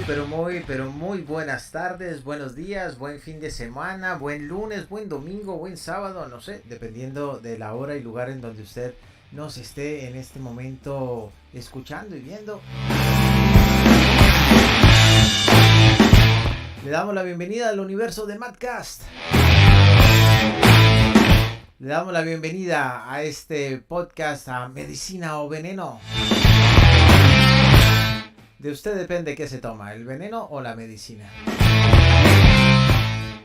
pero muy buenas tardes, buenos días, buen fin de semana, buen lunes, buen domingo, buen sábado, no sé, dependiendo de la hora y lugar en donde usted nos esté en este momento escuchando y viendo. Le damos la bienvenida al universo de Madcast. Le damos la bienvenida a este podcast, a Medicina o Veneno. De usted depende qué se toma, el veneno o la medicina.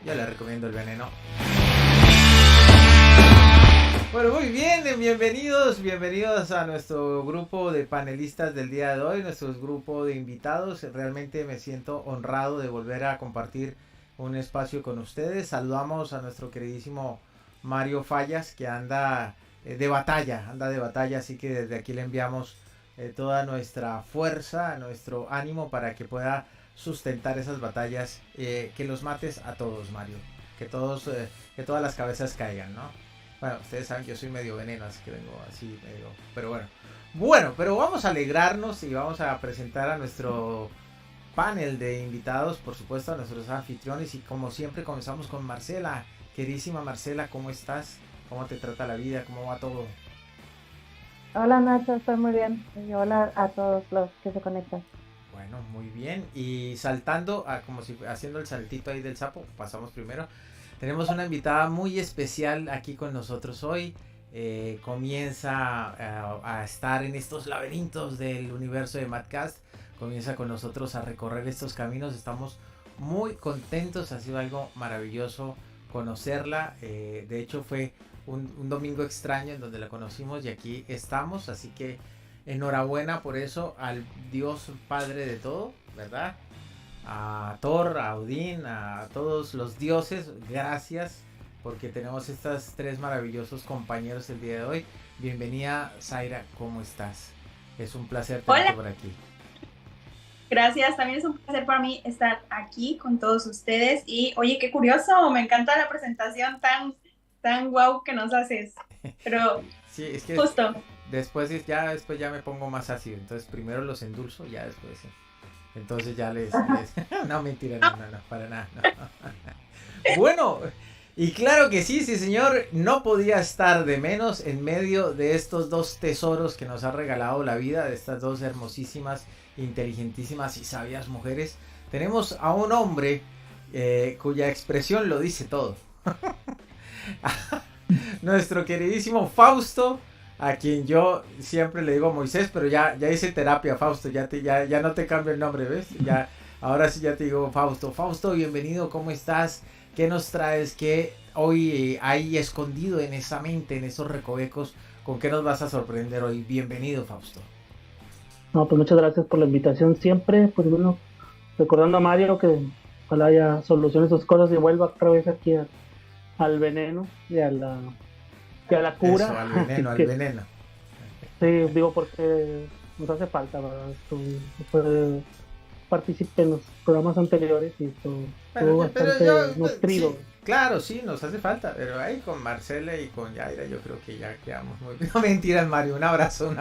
Yo le recomiendo el veneno. Bueno, muy bien, bienvenidos a nuestro grupo de panelistas del día de hoy, nuestro grupo de invitados. Realmente me siento honrado de volver a compartir un espacio con ustedes. Saludamos a nuestro queridísimo Mario Fallas, que anda de batalla, así que desde aquí le enviamos toda nuestra fuerza, nuestro ánimo para que pueda sustentar esas batallas, que los mates a todos, Mario, que todas las cabezas caigan, ¿no? Bueno, ustedes saben que yo soy medio veneno, así que vengo así medio, pero bueno, pero vamos a alegrarnos y vamos a presentar a nuestro panel de invitados, por supuesto a nuestros anfitriones, y como siempre comenzamos con Marcela. Queridísima Marcela, ¿cómo estás? ¿Cómo te trata la vida? ¿Cómo va todo? Hola Nacho, estoy muy bien. Y hola a todos los que se conectan. Bueno, muy bien. Y saltando, como si haciendo el saltito ahí del sapo, pasamos primero. Tenemos una invitada muy especial aquí con nosotros hoy. Comienza a estar en estos laberintos del universo de Madcast. Comienza con nosotros a recorrer estos caminos. Estamos muy contentos. Ha sido algo maravilloso conocerla. De hecho fue un domingo extraño en donde la conocimos y aquí estamos, así que enhorabuena por eso al Dios Padre de todo, ¿verdad? A Thor, a Odín, a todos los dioses, gracias porque tenemos estos tres maravillosos compañeros el día de hoy. Bienvenida, Zaira, ¿cómo estás? Es un placer tenerte por aquí. Gracias, también es un placer para mí estar aquí con todos ustedes y oye, qué curioso, me encanta la presentación tan guau que nos haces, pero sí, es que justo. Después ya me pongo más ácido, entonces primero los endulzo, ya después sí. Entonces ya les... no, mentira, no, para nada, no. Bueno, y claro que sí, señor, no podía estar de menos en medio de estos dos tesoros que nos ha regalado la vida, de estas dos hermosísimas, inteligentísimas y sabias mujeres. Tenemos a un hombre cuya expresión lo dice todo. Nuestro queridísimo Fausto, a quien yo siempre le digo Moisés, pero ya hice terapia, Fausto, ya no te cambio el nombre, ¿ves? Ya, ahora sí ya te digo Fausto. Fausto, bienvenido, ¿cómo estás? ¿Qué nos traes? ¿Qué hoy hay escondido en esa mente, en esos recovecos? ¿Con qué nos vas a sorprender hoy? Bienvenido, Fausto. No, pues muchas gracias por la invitación siempre, pues bueno, recordando a Mario que ojalá ya solucione sus cosas y vuelva otra vez aquí al veneno y a la cura. Eso, al veneno, al veneno. Sí, digo porque nos hace falta, ¿verdad? Participé en los programas anteriores y estuvo bastante nutrido. Sí, claro, sí, nos hace falta, pero ahí con Marcela y con Yaira yo creo que ya quedamos muy bien. No, mentiras, Mario, un abrazo.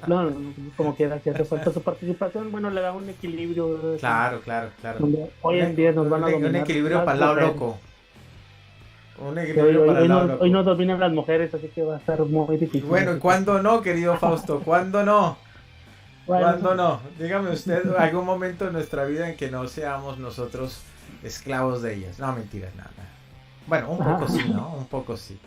No, como quiera, si hace falta su participación, bueno, le da un equilibrio. Claro. Hoy en día nos van a dominar. Un equilibrio para el lado loco. Hoy nos dominan las mujeres, así que va a estar muy difícil. Bueno, ¿y cuándo no, querido Fausto? ¿Cuándo no? ¿Cuándo no? Dígame usted algún momento en nuestra vida en que no seamos nosotros esclavos de ellas. No, mentiras, nada. Bueno, un poco sí, ¿no? Un poco sí.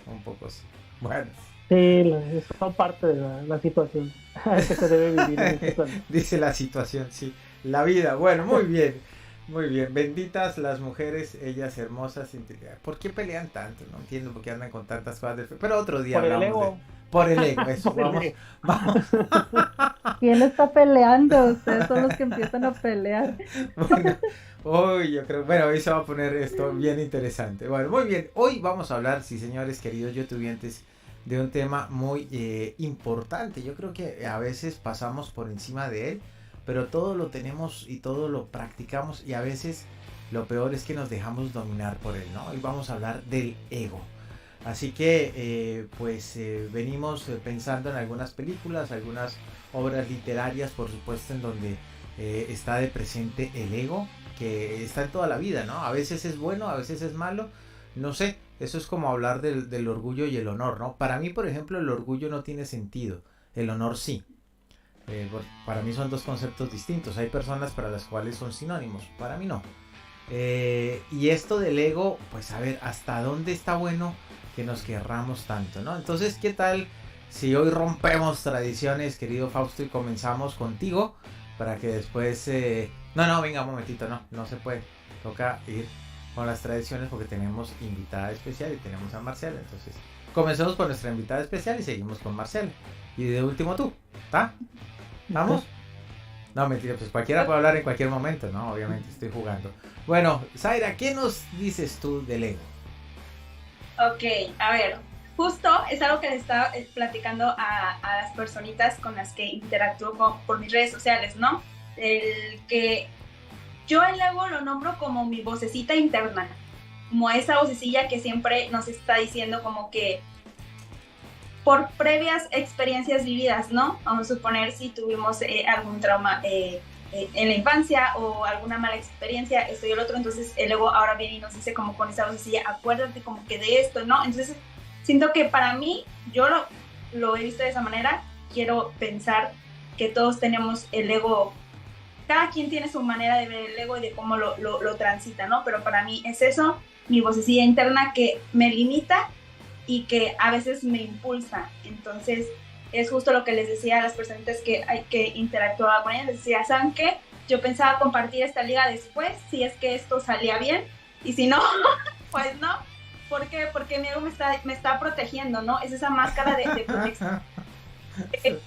Bueno. Sí, es parte de la situación que se debe vivir. Dice la situación, sí. La vida. Bueno, muy bien. Muy bien, benditas las mujeres, ellas hermosas, inteligentes. ¿Por qué pelean tanto? No entiendo por qué andan con tantas cosas. Pero otro día hablamos por el ego, eso. Vamos. ¿Quién está peleando? Ustedes son los que empiezan a pelear. Bueno, yo creo, hoy se va a poner esto bien interesante. Bueno, muy bien. Hoy vamos a hablar, sí, señores, queridos youtubientes, de un tema muy importante. Yo creo que a veces pasamos por encima de él, pero todo lo tenemos y todo lo practicamos y a veces lo peor es que nos dejamos dominar por él, ¿no? Hoy vamos a hablar del ego. Así que venimos pensando en algunas películas, algunas obras literarias, por supuesto, en donde está de presente el ego, que está en toda la vida, ¿no? A veces es bueno, a veces es malo, no sé, eso es como hablar del orgullo y el honor, ¿no? Para mí, por ejemplo, el orgullo no tiene sentido, el honor sí. Para mí son dos conceptos distintos, hay personas para las cuales son sinónimos, para mí no. Y esto del ego, pues a ver, ¿hasta dónde está bueno que nos querramos tanto, ¿no? Entonces, ¿qué tal si hoy rompemos tradiciones, querido Fausto, y comenzamos contigo para que después... No, venga un momentito, no se puede, toca ir con las tradiciones porque tenemos invitada especial y tenemos a Marcela, entonces comencemos con nuestra invitada especial y seguimos con Marcela. Y de último tú, ¿está? ¿Vamos? No, mentira, pues cualquiera puede hablar en cualquier momento, ¿no? Obviamente estoy jugando. Bueno, Zaira, ¿qué nos dices tú del ego? Ok, a ver, justo es algo que les estaba platicando a las personitas con las que interactúo por mis redes sociales, ¿no? El que yo el ego lo nombro como mi vocecita interna, como esa vocecilla que siempre nos está diciendo como que por previas experiencias vividas, ¿no? Vamos a suponer si tuvimos algún trauma en la infancia o alguna mala experiencia, esto y el otro, entonces el ego ahora viene y nos dice como con esa vocecilla, acuérdate como que de esto, ¿no? Entonces siento que para mí, yo lo he visto de esa manera, quiero pensar que todos tenemos el ego, cada quien tiene su manera de ver el ego y de cómo lo transita, ¿no? Pero para mí es eso, mi vocecilla interna que me limita y que a veces me impulsa. Entonces es justo lo que les decía a las personas que interactuaba con ellas, les decía, ¿saben qué? Yo pensaba compartir esta liga después, si es que esto salía bien, y si no, pues no. ¿Por qué? Porque mi ego me está protegiendo, ¿no? Es esa máscara de protección. Que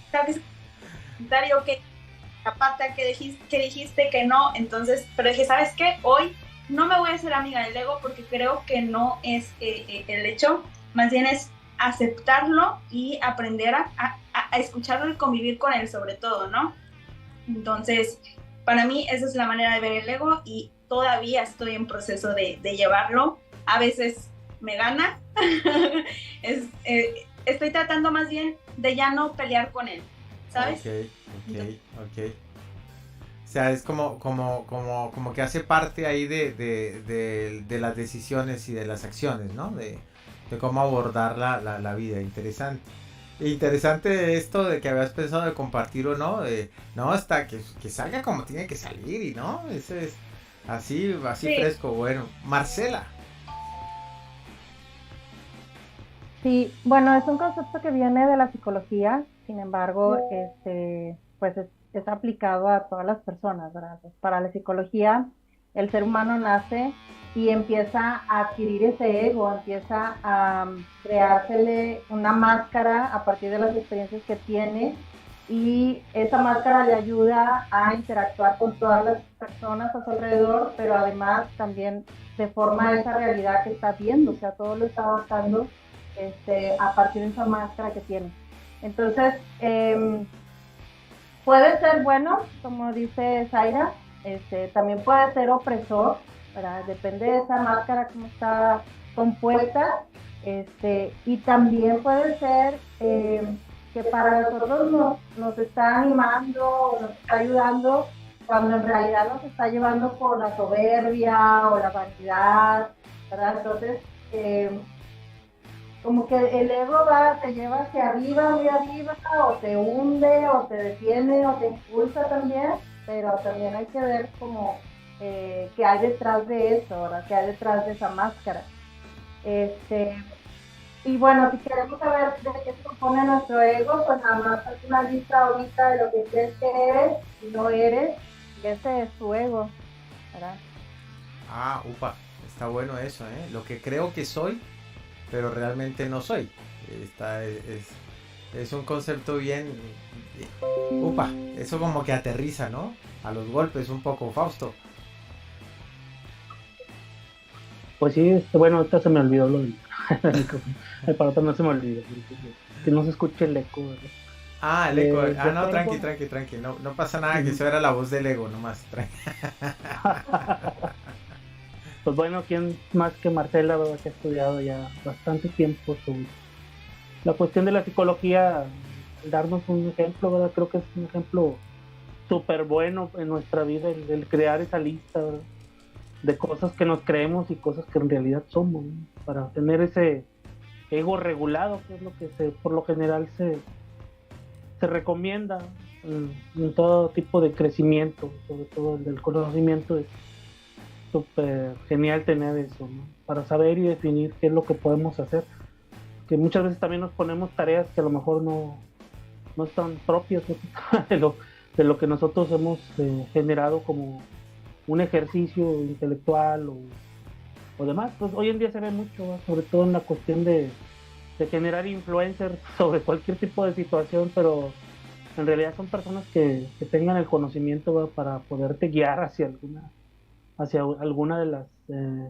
la pata que dijiste que no, entonces, pero dije, ¿sabes qué? Hoy no me voy a hacer amiga del ego porque creo que no es el hecho, más bien es aceptarlo y aprender a escucharlo y convivir con él sobre todo, ¿no? Entonces, para mí esa es la manera de ver el ego y todavía estoy en proceso de llevarlo. A veces me gana, estoy tratando más bien de ya no pelear con él, ¿sabes? Ok. O sea, es como que hace parte ahí de las decisiones y de las acciones, ¿no? De cómo abordar la vida. Interesante esto de que habías pensado de compartir o no, no, hasta que salga como tiene que salir y no, eso es así sí. Fresco. Bueno, Marcela. Sí, bueno, es un concepto que viene de la psicología, sin embargo, pues es aplicado a todas las personas, ¿verdad? Pues para la psicología, el ser humano nace y empieza a adquirir ese ego, empieza a creársele una máscara a partir de las experiencias que tiene, y esa máscara le ayuda a interactuar con todas las personas a su alrededor, pero además también deforma esa realidad que está viendo, o sea, todo lo está adaptando a partir de esa máscara que tiene. Entonces, puede ser bueno, como dice Zaira, también puede ser opresor, ¿verdad? Depende de esa máscara cómo está compuesta, y también puede ser que para nosotros nos está animando, nos está ayudando, cuando en realidad nos está llevando por la soberbia o la vanidad, ¿verdad? Entonces, como que el ego te lleva hacia arriba, muy arriba, o te hunde, o te detiene, o te impulsa también, pero también hay que ver como qué hay detrás de eso, ¿verdad? Qué hay detrás de esa máscara. Y bueno, si queremos saber de qué se compone nuestro ego, pues nada más haz una lista ahorita de lo que crees que eres y no eres, y ese es tu ego, ¿verdad? Está bueno eso, ¿eh? Lo que creo que soy, pero realmente no soy. Es un concepto bien... eso como que aterriza, ¿no? A los golpes un poco, Fausto. Pues sí, bueno, ahorita se me olvidó lo del el parote, no se me olvidó, que no se escuche el eco, ¿verdad? El eco. No, tranqui, no pasa nada, que eso era la voz del ego nomás, tranqui. Pues bueno, ¿quién más que Marcela, ¿verdad? Que ha estudiado ya bastante tiempo sobre la cuestión de la psicología, darnos un ejemplo, ¿verdad? Creo que es un ejemplo súper bueno en nuestra vida el crear esa lista, ¿verdad? De cosas que nos creemos y cosas que en realidad somos, ¿no? Para tener ese ego regulado, que es lo que por lo general se recomienda en todo tipo de crecimiento, sobre todo el del conocimiento. Es súper genial tener eso, ¿no? Para saber y definir qué es lo que podemos hacer, que muchas veces también nos ponemos tareas que a lo mejor no están propias, ¿no? de lo que nosotros hemos generado como un ejercicio intelectual o demás. Pues hoy en día se ve mucho, ¿no? Sobre todo en la cuestión de generar influencers sobre cualquier tipo de situación, pero en realidad son personas que tengan el conocimiento, ¿verdad? Para poderte guiar hacia alguna de las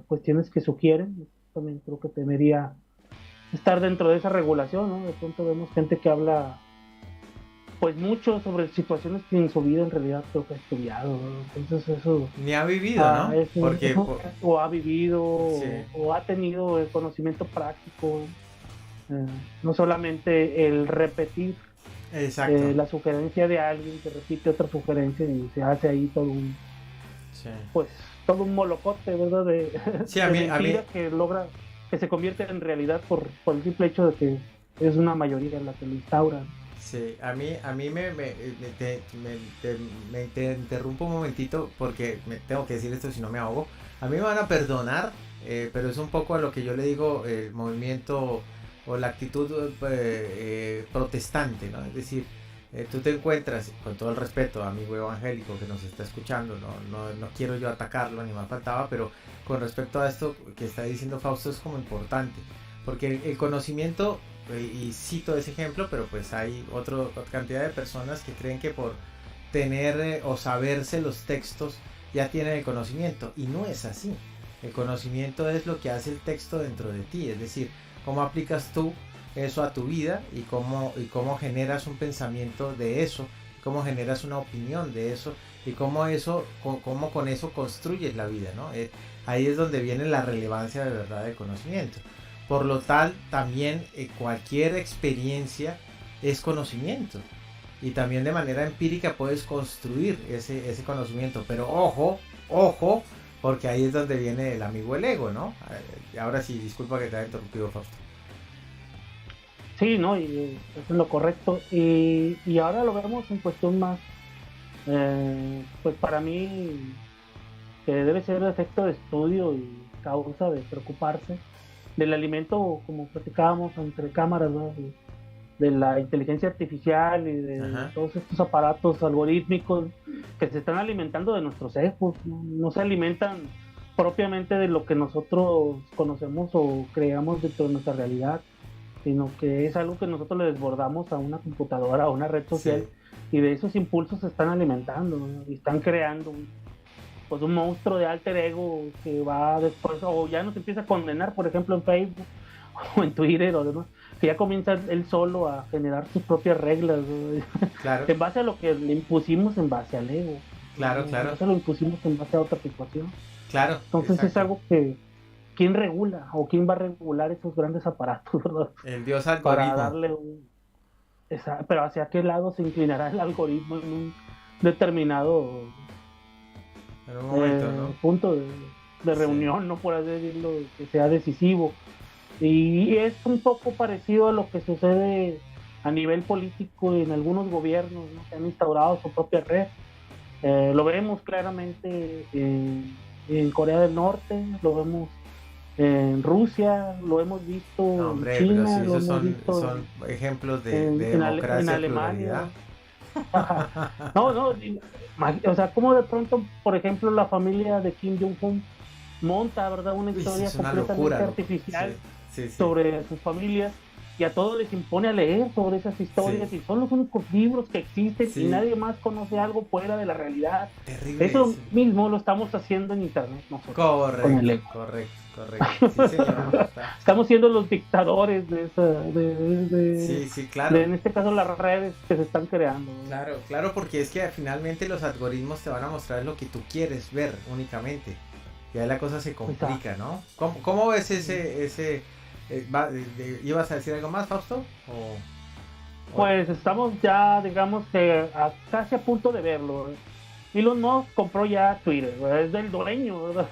cuestiones que sugieren. También creo que debería estar dentro de esa regulación, ¿no? De pronto vemos gente que habla pues mucho sobre situaciones que en su vida en realidad creo que ha estudiado, ¿no? Entonces eso ni ha vivido, ¿no? Porque o ha vivido, sí, o ha tenido el conocimiento práctico, no solamente el repetir la sugerencia de alguien que repite otra sugerencia y se hace ahí todo un pues todo un molocote, ¿verdad? Sí, a mí que logra que se convierte en realidad por el simple hecho de que es una mayoría la que lo instaura. Sí, a mí te interrumpo un momentito porque me tengo que decir esto si no me ahogo. A mí me van a perdonar, pero es un poco a lo que yo le digo el movimiento o la actitud protestante, ¿no? Es decir, tú te encuentras, con todo el respeto, amigo evangélico que nos está escuchando, no quiero yo atacarlo, ni más faltaba, pero con respecto a esto que está diciendo Fausto es como importante, porque el conocimiento, y cito ese ejemplo, pero pues hay otra cantidad de personas que creen que por tener o saberse los textos ya tienen el conocimiento, y no es así. El conocimiento es lo que hace el texto dentro de ti, es decir, cómo aplicas tú eso a tu vida y cómo generas un pensamiento de eso, cómo generas una opinión de eso y cómo con eso construyes la vida, ¿no? Ahí es donde viene la relevancia de verdad del conocimiento. Por lo tal, también cualquier experiencia es conocimiento y también de manera empírica puedes construir ese conocimiento, pero ojo, porque ahí es donde viene el amigo el ego, ¿no? Ahora sí, disculpa que te haya interrumpido, Fausto. Sí, ¿no? Y eso es lo correcto. Y ahora lo vemos en cuestión más, pues para mí, que debe ser efecto de estudio y causa de preocuparse del alimento, como platicábamos entre cámaras, ¿no? De la inteligencia artificial y de todos estos aparatos algorítmicos que se están alimentando de nuestros ecos, no se alimentan propiamente de lo que nosotros conocemos o creamos dentro de nuestra realidad, sino que es algo que nosotros le desbordamos a una computadora, a una red social, y de esos impulsos se están alimentando, ¿no? Y están creando pues un monstruo de alter ego que va después, o ya nos empieza a condenar, por ejemplo en Facebook o en Twitter o demás, que ya comienza él solo a generar sus propias reglas, ¿no? Claro. En base a lo que le impusimos en base al ego. Claro. En base a lo impusimos en base a otra situación. Claro. Entonces exacto. Es algo que ¿quién regula o quién va a regular esos grandes aparatos, verdad? El dios algoritmo. Para darle pero hacia qué lado se inclinará el algoritmo en un determinado en un momento, ¿no? punto de reunión, no por así decirlo, que sea decisivo. Y es un poco parecido a lo que sucede a nivel político en algunos gobiernos, ¿no? Que han instaurado su propia red. Lo vemos claramente en Corea del Norte, lo vemos en Rusia, lo hemos visto en China, pero sí, son ejemplos de democracia, en Alemania. O sea, como de pronto, por ejemplo, la familia de Kim Jong-un monta, ¿verdad?, una historia completamente locura, artificial sobre sus familias, y a todos les impone a leer sobre esas historias, y son los únicos libros que existen, y nadie más conoce algo fuera de la realidad. Terrible. Eso mismo lo estamos haciendo en internet nosotros. Correcto. Sí, señor. Estamos siendo los dictadores de esa, claro. En este caso las redes que se están creando, ¿no? Claro, porque es que finalmente los algoritmos te van a mostrar lo que tú quieres ver únicamente, y ahí la cosa se complica, ¿no? ¿Cómo ves ese ¿ibas a decir algo más, Fausto? Pues estamos ya, digamos que casi a punto de verlo. Elon Musk compró ya Twitter, ¿verdad? Es del dueño, ¿verdad?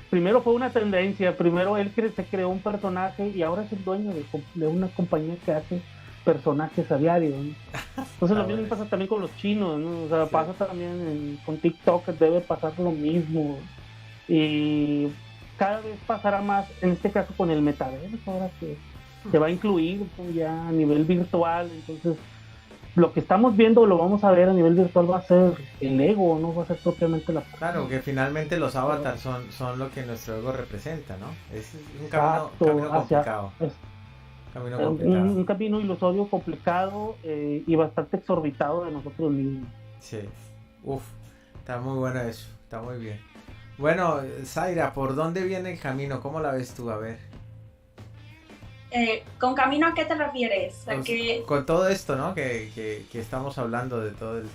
Primero fue una tendencia, primero él se creó un personaje y ahora es el dueño de una compañía que hace personajes a diario, ¿no? Entonces lo mismo pasa también con los chinos, ¿no? O sea, sí. Pasa también con TikTok, debe pasar lo mismo. Y cada vez pasará más, en este caso con el metaverso, ahora que se va a incluir ya a nivel virtual. Entonces lo que estamos viendo, lo vamos a ver a nivel virtual, va a ser el ego, no va a ser propiamente la persona. Claro, que finalmente los avatars son lo que nuestro ego representa, ¿no? Es un camino complicado. Un camino ilusorio, complicado y bastante exorbitado de nosotros mismos. Sí, está muy bueno eso, está muy bien. Bueno, Zaira, ¿por dónde viene el camino? ¿Cómo la ves tú? A ver. ¿Con camino a qué te refieres? Con todo esto, ¿no? Que estamos hablando de todo el...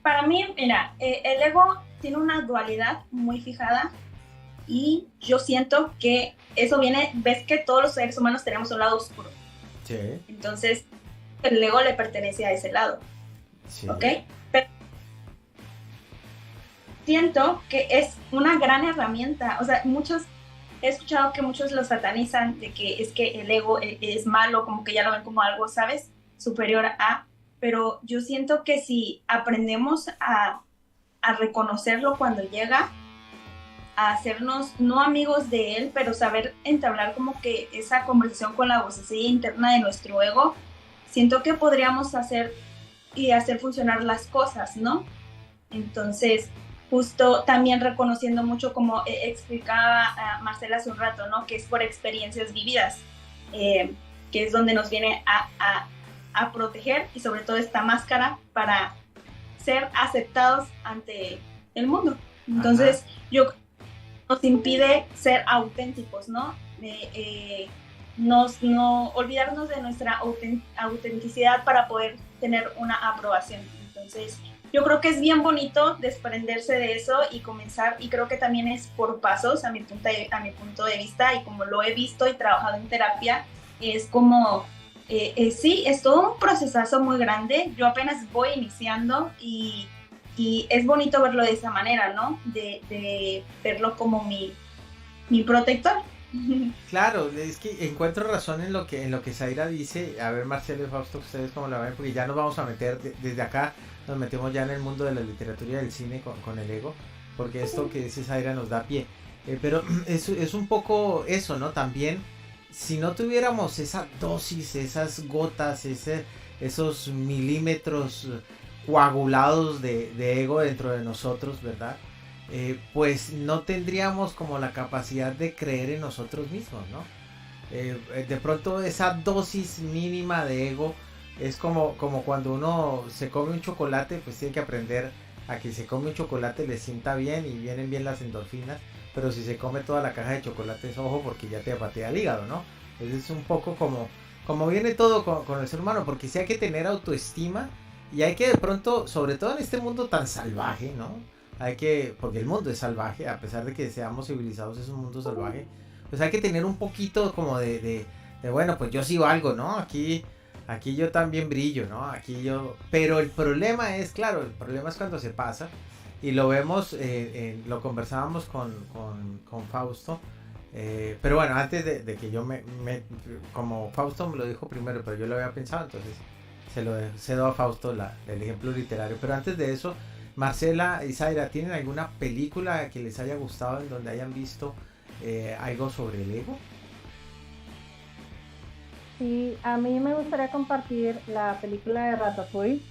Para mí, mira, el ego tiene una dualidad muy fijada y yo siento que eso viene, ves que todos los seres humanos tenemos un lado oscuro. Sí. Entonces, el ego le pertenece a ese lado. Sí. ¿Ok? Pero siento que es una gran herramienta. O sea, he escuchado que muchos lo satanizan de que es que el ego es malo, como que ya lo ven como algo, ¿sabes? Superior a... Pero yo siento que si aprendemos a reconocerlo cuando llega, a hacernos no amigos de él, pero saber entablar como que esa conversación con la vocecilla interna de nuestro ego, siento que podríamos hacer funcionar las cosas, ¿no? Entonces, justo también reconociendo mucho, como explicaba Marcela hace un rato, ¿no? Que es por experiencias vividas, que es donde nos viene a proteger, y sobre todo esta máscara para ser aceptados ante el mundo. Entonces, nos impide ser auténticos, ¿no? No olvidarnos de nuestra autenticidad para poder tener una aprobación. Entonces, yo creo que es bien bonito desprenderse de eso y comenzar, y creo que también es por pasos a mi punto de vista, y como lo he visto y trabajado en terapia, es como, sí, es todo un procesazo muy grande. Yo apenas voy iniciando y es bonito verlo de esa manera, ¿no? De verlo como mi protector. Claro, es que encuentro razón en lo que Zaira dice. A ver, Marcelo y Fausto, ustedes cómo la ven, porque ya nos vamos a meter desde acá, nos metemos ya en el mundo de la literatura y del cine con el ego, porque esto que dice Zaira nos da pie. Pero es un poco eso, ¿no? También, si no tuviéramos esa dosis, esas gotas, esos milímetros coagulados de ego dentro de nosotros, ¿verdad? Pues no tendríamos como la capacidad de creer en nosotros mismos, ¿no? De pronto esa dosis mínima de ego es como cuando uno se come un chocolate, pues tiene que aprender a que se come un chocolate le sienta bien y vienen bien las endorfinas, pero si se come toda la caja de chocolates, ojo, porque ya te patea el hígado, ¿no? Es un poco como viene todo con el ser humano, porque sí hay que tener autoestima. Y hay que de pronto, sobre todo en este mundo tan salvaje, ¿no? Porque el mundo es salvaje, a pesar de que seamos civilizados, es un mundo salvaje. Pues hay que tener un poquito como de bueno, pues yo sí valgo, ¿no? Aquí yo también brillo, ¿no? Pero el problema es, claro, el problema es cuando se pasa. Y lo vemos, lo conversábamos con Fausto. Pero bueno, antes de que yo como Fausto me lo dijo primero, pero yo lo había pensado, entonces se lo cedo a Fausto el ejemplo literario. Pero antes de eso, Marcela y Zaira, ¿tienen alguna película que les haya gustado en donde hayan visto algo sobre el ego? Sí, a mí me gustaría compartir la película de Ratatouille,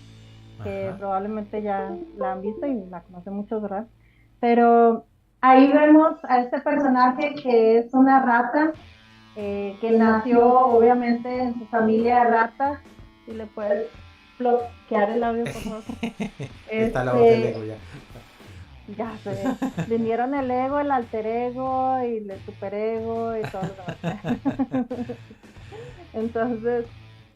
que probablemente ya la han visto y la conocen muchos, ¿verdad? Pero ahí vemos a este personaje que es una rata, que nació obviamente en su familia de ratas. Si le puedes bloquear el audio, por favor. Está la voz del ego ya. Ya sé. Vinieron el ego, el alter ego y el superego y todo lo demás. Entonces,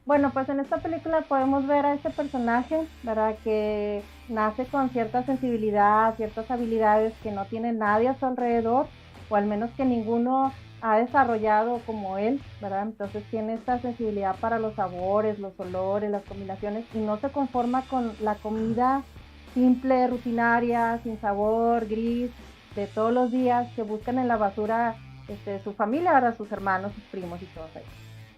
bueno, pues en esta película podemos ver a este personaje, ¿verdad? Que nace con cierta sensibilidad, ciertas habilidades que no tiene nadie a su alrededor, o al menos que ninguno ha desarrollado como él, ¿verdad? Entonces tiene esta sensibilidad para los sabores, los olores, las combinaciones, y no se conforma con la comida simple, rutinaria, sin sabor, gris, de todos los días que buscan en la basura su familia, ¿verdad? Sus hermanos, sus primos y todos ellos.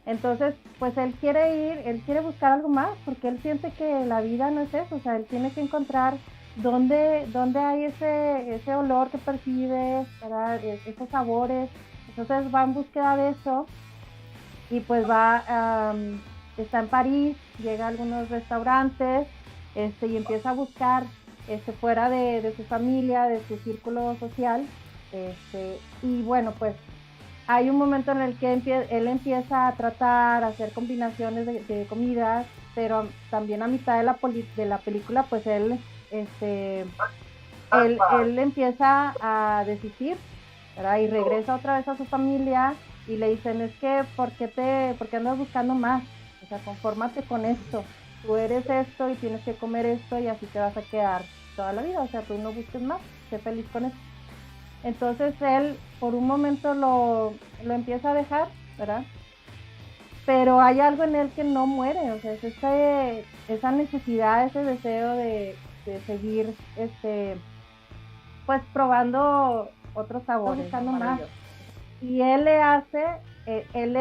Entonces, pues él quiere buscar algo más, porque él siente que la vida no es eso, o sea, él tiene que encontrar dónde hay ese olor que percibe, ¿verdad? Esos sabores. Entonces va en búsqueda de eso y pues está en París, llega a algunos restaurantes y empieza a buscar fuera de su familia, de su círculo social. Y bueno, pues hay un momento en el que él empieza a tratar, a hacer combinaciones de comidas, pero también a mitad de la película, pues él empieza a desistir, ¿verdad? Y regresa otra vez a su familia y le dicen, es que, ¿por qué andas buscando más? O sea, confórmate con esto. Tú eres esto y tienes que comer esto y así te vas a quedar toda la vida. O sea, tú no busques más, sé feliz con esto. Entonces él, por un momento lo empieza a dejar, ¿verdad? Pero hay algo en él que no muere, o sea, es esa necesidad, ese deseo de seguir, pues probando otros sabores, buscando más. Y él le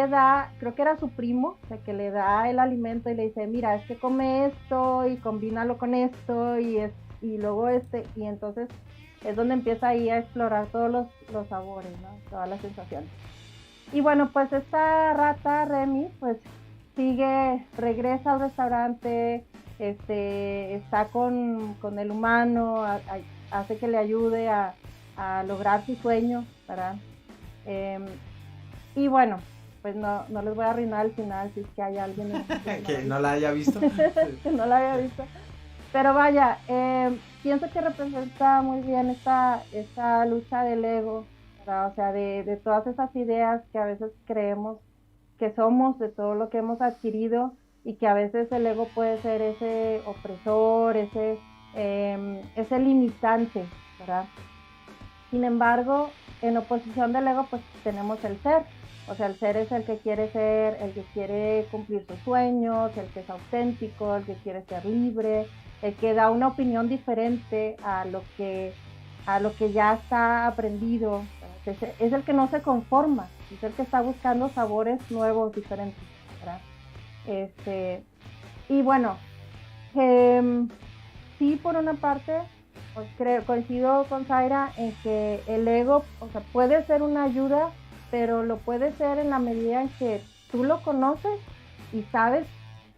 da, creo que era su primo, o sea, que le da el alimento y le dice, mira, es que come esto y combínalo con esto y luego y entonces es donde empieza ahí a explorar todos los sabores, ¿no? Todas las sensaciones. Y bueno, pues esta rata, Remy, pues regresa al restaurante, está con el humano, hace que le ayude a lograr su sueño, ¿verdad? Y bueno, pues no les voy a arruinar el final si es que hay alguien que no la haya visto. que no la haya visto. Pero vaya, pienso que representa muy bien esta lucha del ego, ¿verdad? O sea, de todas esas ideas que a veces creemos que somos, de todo lo que hemos adquirido, y que a veces el ego puede ser ese opresor, ese limitante, ¿verdad? Sin embargo, en oposición del ego, pues tenemos el ser. O sea, el ser es el que quiere ser, el que quiere cumplir sus sueños, el que es auténtico, el que quiere ser libre, el que da una opinión diferente a lo que ya está aprendido. Es el que no se conforma, es el que está buscando sabores nuevos, diferentes, ¿verdad? Y bueno, sí, por una parte, pues coincido con Zaira en que el ego, o sea, puede ser una ayuda, pero lo puede ser en la medida en que tú lo conoces y sabes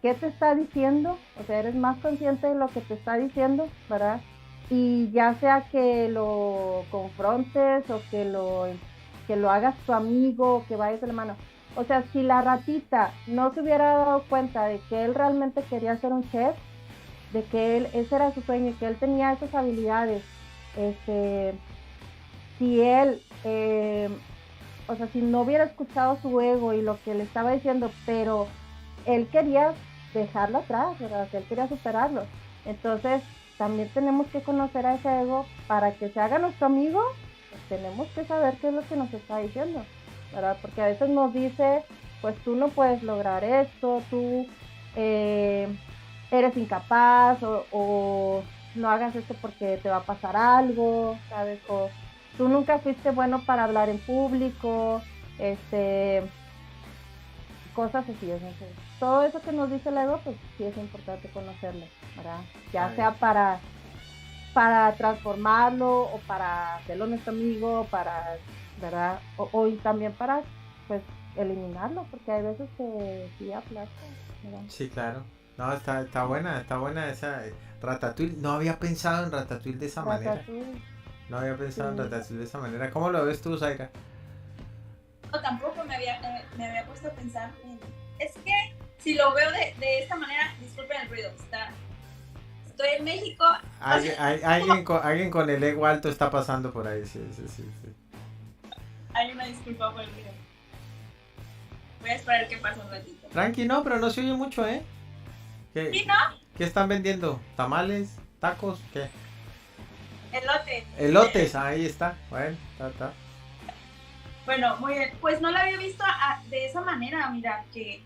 qué te está diciendo, o sea, eres más consciente de lo que te está diciendo, ¿verdad? Y ya sea que lo confrontes o que lo hagas tu amigo, que vayas de la mano. O sea, si la ratita no se hubiera dado cuenta de que él realmente quería ser un chef, de que ese era su sueño y que él tenía esas habilidades, si él, o sea, si no hubiera escuchado su ego y lo que le estaba diciendo, pero él quería dejarlo atrás, ¿verdad? Él quería superarlo. Entonces, también tenemos que conocer a ese ego para que se haga nuestro amigo. Pues tenemos que saber qué es lo que nos está diciendo, ¿verdad? Porque a veces nos dice, pues tú no puedes lograr esto, tú eres incapaz, o no hagas esto porque te va a pasar algo, ¿sabes? O tú nunca fuiste bueno para hablar en público, cosas así. Entonces, todo eso que nos dice el ego, pues sí es importante conocerlo, ¿verdad? Ya sea para transformarlo o para hacerlo nuestro amigo, ¿verdad? O también para, pues, eliminarlo, porque hay veces que sí aplasta, ¿verdad? Sí, claro. No, está buena esa Ratatouille. No había pensado en Ratatouille de esa manera. No había pensado en Ratatouille de esa manera. ¿Cómo lo ves tú, Zaira? No, tampoco me había puesto a pensar en... Es que si lo veo de esta manera, disculpen el ruido, estoy en México. Alguien con el ego alto está pasando por ahí, sí. Hay una disculpa por el ruido. Voy a esperar que pase un ratito. Tranqui, no, pero no se oye mucho, ¿eh? ¿Sí, no? ¿Qué están vendiendo? ¿Tamales? ¿Tacos? ¿Qué? Elotes. Elotes, ahí está. Bueno, está. Bueno, muy bien. Pues no la había visto de esa manera, mira, que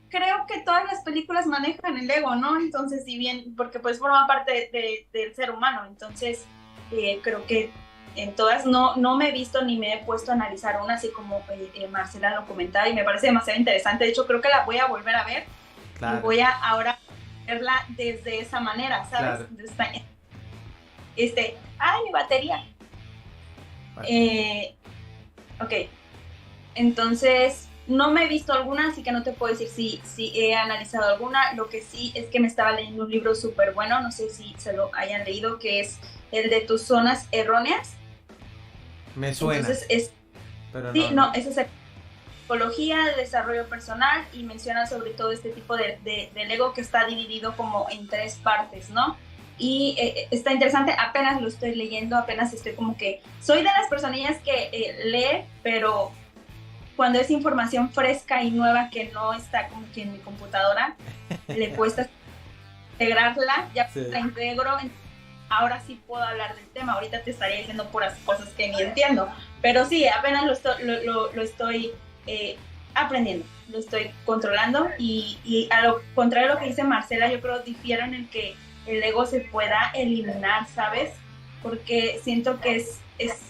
creo que todas las películas manejan el ego, ¿no? Entonces, si bien, porque pues forma parte del ser humano, entonces creo que en todas no me he visto ni me he puesto a analizar una, así como Marcela lo comentaba, y me parece demasiado interesante. De hecho, creo que la voy a volver a ver y voy a ahora verla desde esa manera, ¿sabes? Claro. Ay, mi batería. Ok, entonces no me he visto alguna, así que no te puedo decir si he analizado alguna. Lo que sí es que me estaba leyendo un libro súper bueno, no sé si se lo hayan leído, que es el de Tus Zonas Erróneas. Me suena. Entonces pero sí, no, es psicología, de desarrollo personal, y menciona sobre todo este tipo del ego que está dividido como en 3 partes, ¿no? Y está interesante, apenas lo estoy leyendo, apenas estoy como que, soy de las personillas que lee, pero cuando es información fresca y nueva que no está como que en mi computadora, le cuesta integrarla, ya sí. La integro, ahora sí puedo hablar del tema. Ahorita te estaría diciendo puras cosas que ni entiendo, pero sí, apenas lo estoy aprendiendo, lo estoy controlando, y a lo contrario de lo que dice Marcela, yo creo difiero en el que el ego se pueda eliminar, ¿sabes? Porque siento que es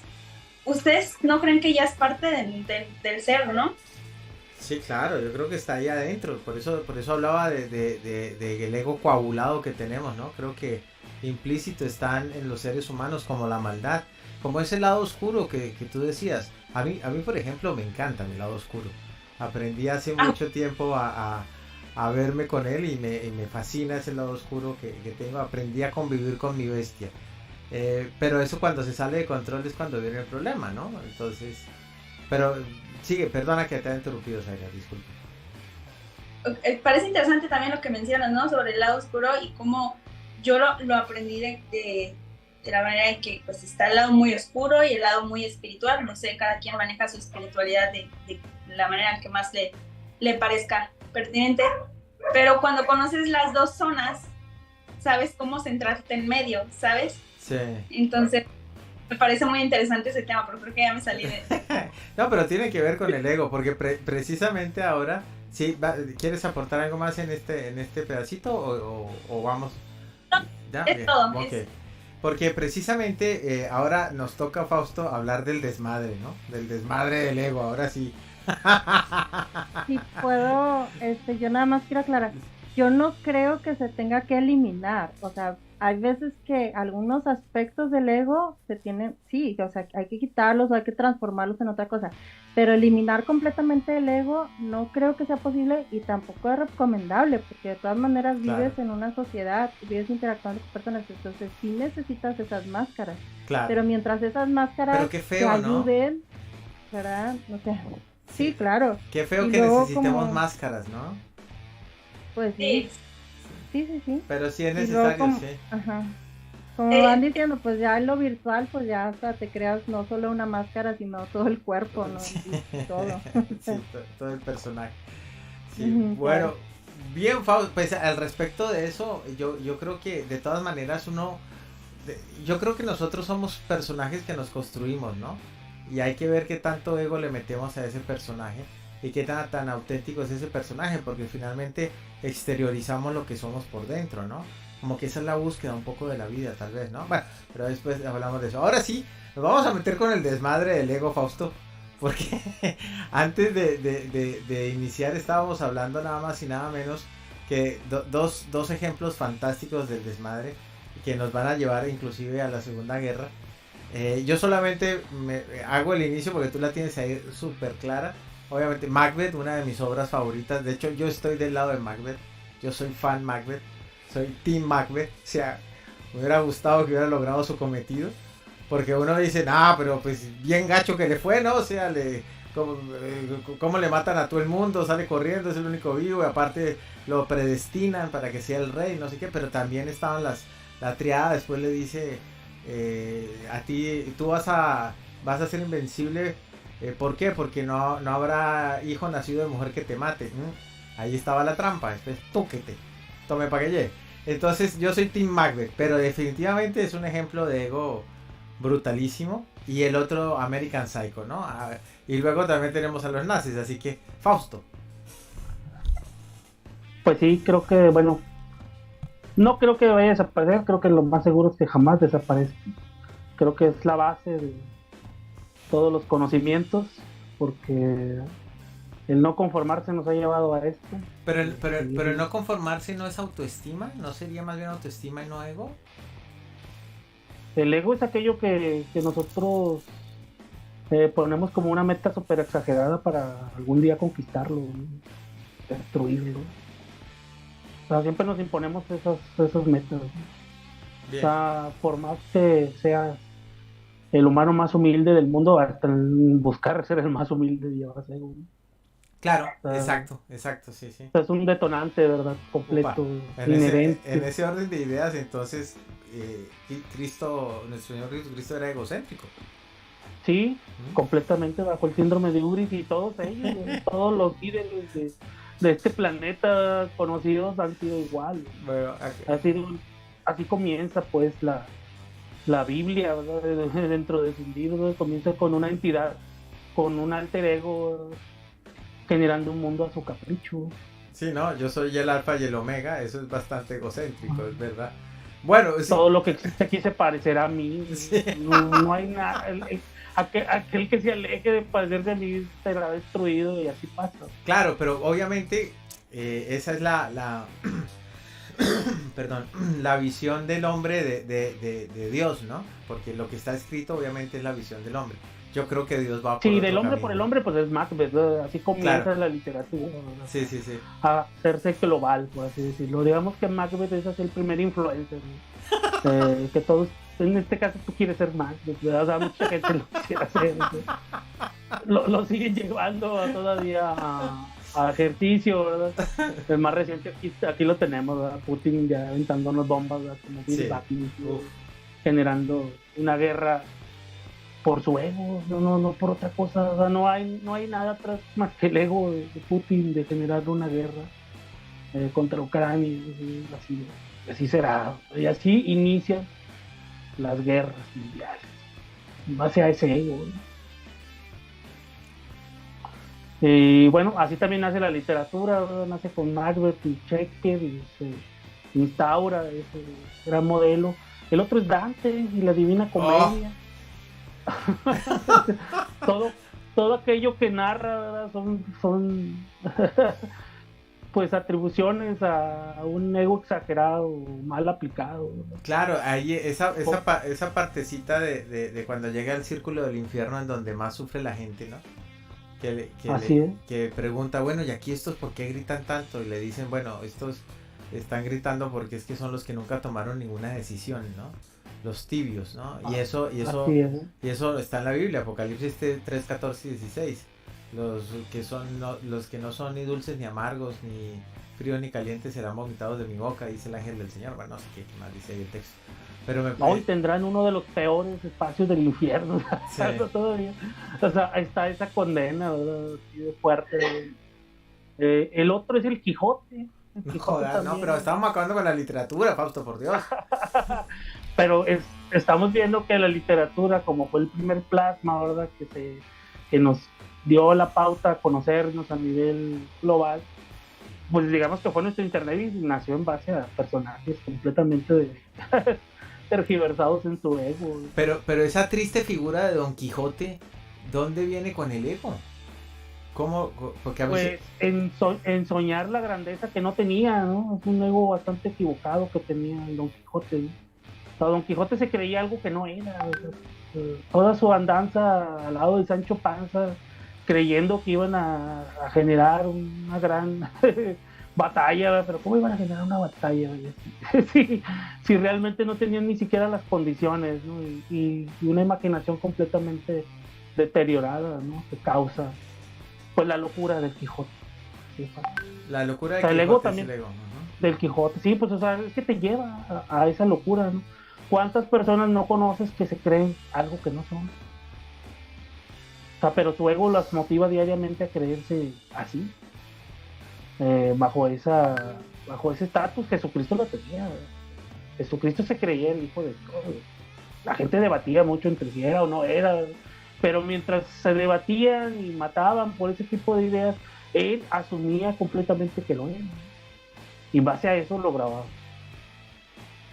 ustedes no creen que ya es parte del ser, ¿no? Sí, claro, yo creo que está ahí adentro, por eso hablaba de el ego coagulado que tenemos, ¿no? Creo que implícito están en los seres humanos como la maldad, como ese lado oscuro que tú decías. A mí por ejemplo me encanta mi lado oscuro, aprendí hace mucho tiempo a verme con él, y me fascina ese lado oscuro que tengo. Aprendí a convivir con mi bestia, pero eso cuando se sale de control es cuando viene el problema, ¿no? Entonces, pero sigue, perdona que te haya interrumpido, Zaira, disculpa. Parece interesante también lo que mencionas, ¿no? Sobre el lado oscuro, y cómo yo lo aprendí de la manera en que pues está el lado muy oscuro y el lado muy espiritual. No sé, cada quien maneja su espiritualidad de la manera en que más le parezca pertinente, pero cuando conoces las dos zonas, sabes cómo centrarte en medio, ¿sabes? Sí. Entonces, me parece muy interesante ese tema, pero creo que ya me salí de... No, pero tiene que ver con el ego, porque precisamente ahora, ¿sí? ¿Quieres aportar algo más en este pedacito o vamos? No, ¿ya? Es bien, todo. Okay. Porque precisamente ahora nos toca, Fausto, hablar del desmadre, ¿no? Del desmadre del ego, ahora sí. Si puedo, yo nada más quiero aclarar, yo no creo que se tenga que eliminar, o sea, hay veces que algunos aspectos del ego se tienen, sí, o sea, hay que quitarlos o hay que transformarlos en otra cosa, pero eliminar completamente el ego no creo que sea posible, y tampoco es recomendable, porque de todas maneras vives en una sociedad, vives interactuando con personas, entonces sí necesitas esas máscaras, pero mientras esas máscaras te ayuden, ¿no? ¿Verdad? O sea, sí, claro. Qué feo que necesitemos máscaras, ¿no? Pues sí. Sí. Pero sí es necesario, sí. Ajá. Como van diciendo, pues ya en lo virtual, pues ya hasta te creas no solo una máscara, sino todo el cuerpo, ¿no? Sí. Y todo. Sí, todo el personaje. Sí, bueno, bien, Fausto, pues al respecto de eso, yo creo que de todas maneras yo creo que nosotros somos personajes que nos construimos, ¿no? Y hay que ver qué tanto ego le metemos a ese personaje y qué tan auténtico es ese personaje, porque finalmente exteriorizamos lo que somos por dentro, ¿no? Como que esa es la búsqueda un poco de la vida, tal vez, ¿no? Bueno, pero después hablamos de eso. Ahora sí, nos vamos a meter con el desmadre del ego, Fausto, porque antes de iniciar estábamos hablando nada más y nada menos que dos ejemplos fantásticos del desmadre que nos van a llevar inclusive a la Segunda Guerra. Yo solamente hago el inicio porque tú la tienes ahí súper clara. Obviamente Macbeth, una de mis obras favoritas. De hecho yo estoy del lado de Macbeth. Yo soy fan Macbeth. Soy Team Macbeth. O sea, me hubiera gustado que hubiera logrado su cometido. Porque uno dice, pero pues bien gacho que le fue, ¿no? O sea, ¿cómo le matan a todo el mundo? Sale corriendo, es el único vivo. Y aparte lo predestinan para que sea el rey, no sé qué. Pero también estaban la triada. Después le dice... a ti, tú vas a ser invencible. ¿Por qué? Porque no habrá hijo nacido de mujer que te mate. Ahí estaba la trampa. Después, tome pa' que llegue. Entonces yo soy Team Macbeth, pero definitivamente es un ejemplo de ego brutalísimo, y el otro American Psycho, ¿no? Y luego también tenemos a los nazis, así que Fausto. Pues sí, creo que, bueno, no creo que vaya a desaparecer, creo que lo más seguro es que jamás desaparezca. Creo que es la base de todos los conocimientos, porque el no conformarse nos ha llevado a esto. Pero el no conformarse no es autoestima, ¿no sería más bien autoestima y no ego? El ego es aquello que nosotros ponemos como una meta súper exagerada para algún día conquistarlo, ¿no? Destruirlo. O sea, siempre nos imponemos esas metas, ¿no? Bien. O sea, por más que seas el humano más humilde del mundo, hasta buscar ser el más humilde llevas ego, ¿no? Claro, O sea, exacto, sí. o sea, es un detonante, ¿verdad? Completo, Upa. inherente. En ese orden de ideas, entonces, Cristo, nuestro Señor Jesucristo era egocéntrico. Sí, completamente bajo el síndrome de Ubris, y todos ellos, todos los líderes de este planeta conocidos han sido igual. Bueno, Así comienza pues la Biblia, ¿verdad? Dentro de sus libros comienza con una entidad, con un alter ego, generando un mundo a su capricho. sí, no, yo soy el alfa y el omega, eso es bastante egocéntrico, es verdad. Bueno, sí. Todo lo que existe aquí se parecerá a mí. Sí. No hay nada. Aquel que se aleje de parecerse a mí será destruido, y así pasa. Claro, pero obviamente esa es la perdón, la visión del hombre de Dios, ¿no? Porque lo que está escrito obviamente es la visión del hombre. Yo creo que Dios va por Sí, otro del hombre camino. por el hombre, pues es Macbeth, ¿verdad? Así comienza Claro. la literatura, ¿verdad? Sí. A hacerse global, por así decirlo. Digamos que Macbeth es así el primer influencer, ¿no? Que todos, en este caso tú quieres ser Macbeth, ¿verdad? O sea, mucha gente lo quisiera hacer, ¿no? Lo siguen llevando todavía a ejercicio, ¿verdad? El más reciente aquí lo tenemos, ¿verdad? Putin ya aventándonos bombas, ¿verdad? Como Bill Sí. Gates, Uf. generando una guerra por su ego, no por otra cosa. O sea, no hay nada atrás más que el ego de Putin de generar una guerra contra Ucrania, y así será, y así inician las guerras mundiales en base a ese ego, ¿no? Y bueno, así también nace la literatura, ¿verdad? Nace con Macbeth y Shakespeare, y se instaura ese gran modelo. El otro es Dante y la Divina Comedia. todo aquello que narra, ¿verdad? Son pues atribuciones a un ego exagerado, mal aplicado, ¿verdad? Claro, ahí esa partecita de cuando llega al círculo del infierno en donde más sufre la gente, ¿no? Así es. Que pregunta, bueno, ¿y aquí estos por qué gritan tanto? Y le dicen, bueno, estos están gritando porque es que son los que nunca tomaron ninguna decisión, ¿no? Los tibios, ¿no? Y eso Así es. y eso está en la Biblia, Apocalipsis 3, 14 y 16. Los que no son ni dulces ni amargos, ni fríos ni calientes serán vomitados de mi boca, dice el ángel del Señor. Bueno, no sé qué más dice ahí el texto. Pero Hoy tendrán uno de los peores espacios del infierno. Sí. Todavía. O sea, está esa condena, ¿verdad? Así de fuerte. El otro es el Quijote. Joder, no, pero estamos acabando con la literatura, Fausto, por Dios. Pero estamos viendo que la literatura, como fue el primer plasma, ¿verdad? Que nos dio la pauta a conocernos a nivel global, pues digamos que fue nuestro internet y nació en base a personajes completamente tergiversados en su ego. Pero esa triste figura de Don Quijote, ¿dónde viene con el ego? ¿Cómo? Porque a veces... Pues en soñar la grandeza que no tenía, ¿no? Es un ego bastante equivocado que tenía el Don Quijote, ¿no? O sea, Don Quijote se creía algo que no era. O sea, toda su andanza al lado de Sancho Panza, creyendo que iban a generar una gran batalla, ¿verdad? Pero ¿cómo iban a generar una batalla? si realmente no tenían ni siquiera las condiciones, ¿no? Y una imaginación completamente deteriorada, ¿no? Que causa pues la locura del Quijote. ¿Sí? La locura del o sea, Quijote el ego también, es el ego. Uh-huh. del Quijote, sí, pues o sea, es que te lleva a esa locura, ¿no? ¿Cuántas personas no conoces que se creen algo que no son? O sea, pero su ego las motiva diariamente a creerse así, bajo ese estatus. Jesucristo lo tenía, ¿verdad? Jesucristo se creía el hijo de todo, la gente debatía mucho entre si era o no era, pero mientras se debatían y mataban por ese tipo de ideas, él asumía completamente que lo era. Y en base a eso lograba,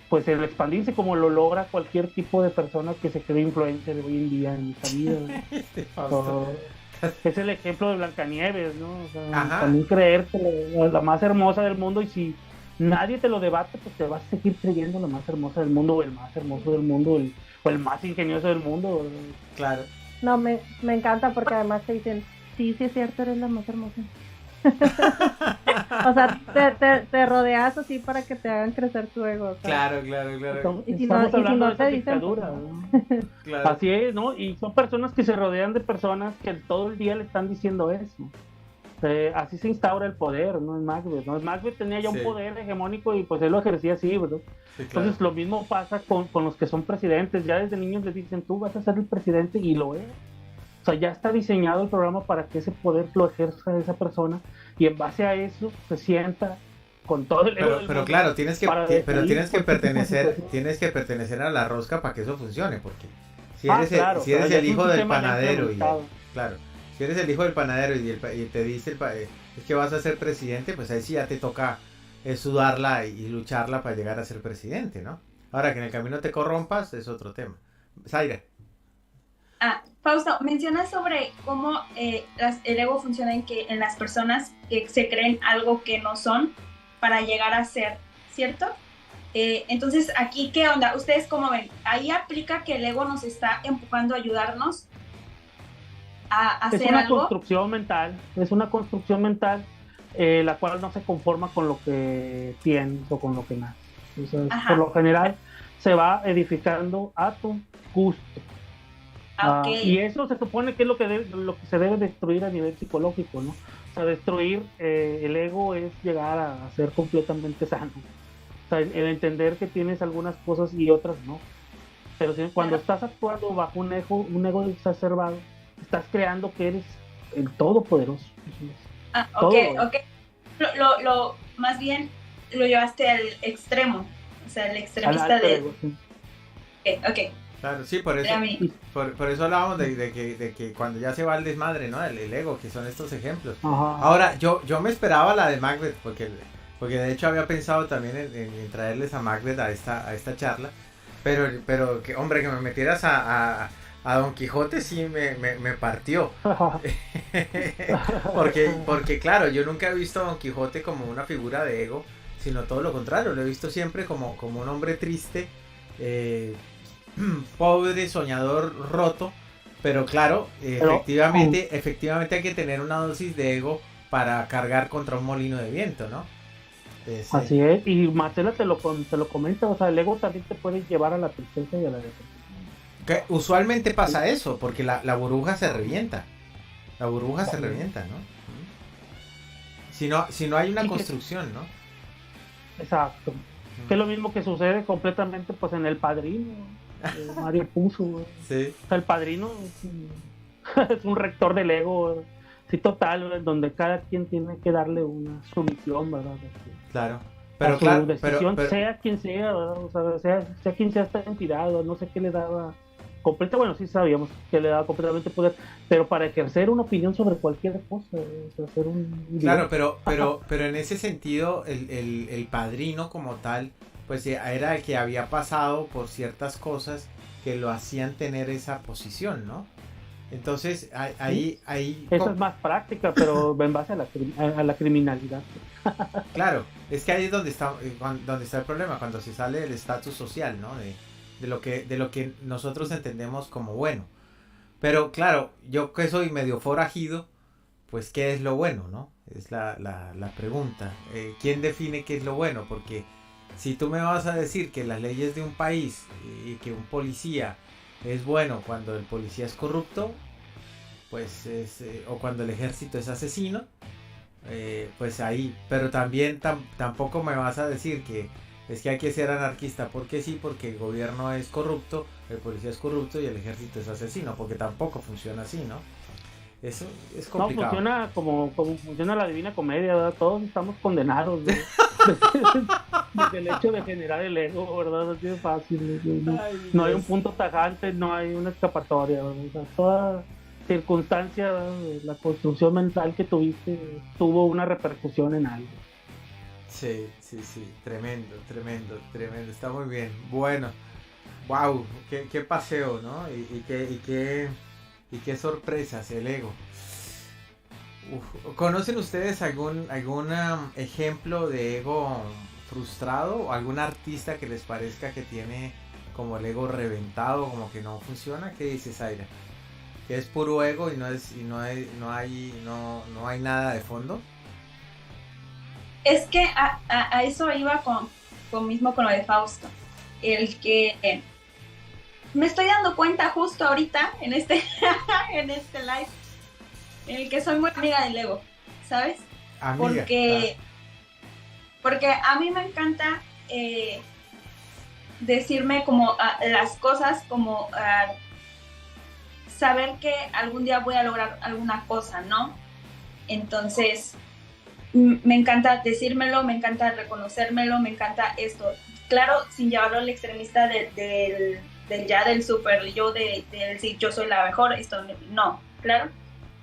pues, el expandirse como lo logra cualquier tipo de persona que se cree influencer hoy en día en esta vida. Es el ejemplo de Blancanieves, ¿no? O sea, también creerte la más hermosa del mundo, y si nadie te lo debate, pues te vas a seguir creyendo la más hermosa del mundo, o el más hermoso del mundo, o el más ingenioso del mundo, ¿verdad? Claro. No, me encanta porque además te dicen, sí es cierto, eres la más hermosa. O sea, te rodeas así para que te hagan crecer tu ego. O sea. Claro. Y si no te dicen, dictadura, ¿no? Claro. Así es, ¿no? Y son personas que se rodean de personas que todo el día le están diciendo eso. Así se instaura el poder, ¿no? En Macbeth, ¿no? Macbeth tenía ya un poder hegemónico y pues él lo ejercía así, ¿verdad? Sí, claro. Entonces lo mismo pasa con los que son presidentes. Ya desde niños les dicen, tú vas a ser el presidente, y lo es. O sea, ya está diseñado el programa para que ese poder lo ejerza esa persona, y en base a eso se sienta con todo el ego. Pero claro, tienes que pertenecer a la rosca para que eso funcione, porque si eres el hijo del panadero si eres el hijo del panadero y te dice es que vas a ser presidente, pues ahí sí ya te toca sudarla y lucharla para llegar a ser presidente, ¿no? Ahora que en el camino te corrompas es otro tema. Zaira. Fausto, mencionas sobre cómo el ego funciona en las personas que se creen algo que no son para llegar a ser, ¿cierto? Entonces, aquí, ¿qué onda? ¿Ustedes cómo ven? Ahí aplica que el ego nos está empujando a ayudarnos a hacer algo. Es una construcción mental la cual no se conforma con lo que tienes o con lo que nace. Entonces, por lo general, se va edificando a tu gusto. Y eso se supone que es lo que se debe destruir a nivel psicológico, ¿no? O sea, destruir el ego es llegar a ser completamente sano. O sea, el entender que tienes algunas cosas y otras no. Pero cuando estás actuando bajo un ego exacerbado, estás creando que eres el todopoderoso. Ok. Más bien lo llevaste al extremo. O sea, el extremista de... Ego, sí. Ok. Claro, sí, por eso hablábamos de que cuando ya se va al desmadre, ¿no? El ego, que son estos ejemplos. Ajá. Ahora, yo me esperaba la de Macbeth, porque de hecho había pensado también en traerles a Macbeth a esta charla, pero que, hombre, que me metieras a Don Quijote sí me partió. porque claro, yo nunca he visto a Don Quijote como una figura de ego, sino todo lo contrario, lo he visto siempre como un hombre triste, pobre, soñador, roto, pero claro, efectivamente hay que tener una dosis de ego para cargar contra un molino de viento, ¿no? Así es, y Marcela te lo comenta, o sea, el ego también te puede llevar a la tristeza y a la depresión. Que usualmente pasa eso, porque la burbuja se revienta, ¿no? Si no hay una construcción, ¿no? Exacto. Que es lo mismo que sucede completamente pues en El Padrino. Mario Puzo, sí. O sea, El Padrino es un rector del ego, sí, total, donde cada quien tiene que darle una sumisión, ¿verdad? Claro, pero claro, decisión, sea quien sea, ¿verdad? O sea quien sea esta entidad, no sé qué le daba sí sabíamos que le daba completamente poder, pero para ejercer una opinión sobre cualquier cosa, o sea, hacer un... Claro, pero en ese sentido, el Padrino como tal, pues era el que había pasado por ciertas cosas que lo hacían tener esa posición, ¿no? Entonces, ahí... Esa es más práctica, pero en base a la criminalidad. Claro, es que ahí es donde está el problema, cuando se sale del estatus social, ¿no? De lo que nosotros entendemos como bueno. Pero claro, yo que soy medio forajido, pues ¿qué es lo bueno, no? Es la pregunta. ¿Quién define qué es lo bueno? Porque si tú me vas a decir que las leyes de un país y que un policía es bueno cuando el policía es corrupto, pues o cuando el ejército es asesino, pues ahí. Pero también tampoco me vas a decir que es que hay que ser anarquista porque sí, porque el gobierno es corrupto, el policía es corrupto y el ejército es asesino, porque tampoco funciona así, ¿no? Eso es complicado. No, funciona como funciona la Divina Comedia, ¿verdad? Todos estamos condenados, del hecho de generar el ego, ¿verdad? Así de fácil. Ay, No hay Dios. un punto tajante, no hay una escapatoria, ¿verdad? O sea, toda circunstancia, ¿verdad? De la construcción mental que tuviste tuvo una repercusión en algo. Sí, sí, sí, tremendo, tremendo, tremendo, está muy bien. Bueno, wow, qué paseo, ¿no? Y qué sorpresas, el ego. Uf, ¿conocen ustedes algún ejemplo de ego frustrado o algún artista que les parezca que tiene como el ego reventado, como que no funciona? ¿Qué dices, Zaira? ¿Que es puro ego y no hay nada de fondo? Es que a eso iba mismo con lo de Fausto. El que me estoy dando cuenta justo ahorita en este, en este live, en el que soy muy amiga del ego, ¿sabes? Amiga. Porque a mí me encanta decirme como las cosas, como saber que algún día voy a lograr alguna cosa, ¿no? Entonces, me encanta decírmelo, me encanta reconocérmelo, me encanta esto. Claro, sin llevarlo al extremista del super yo, de decir yo soy la mejor, esto no, claro.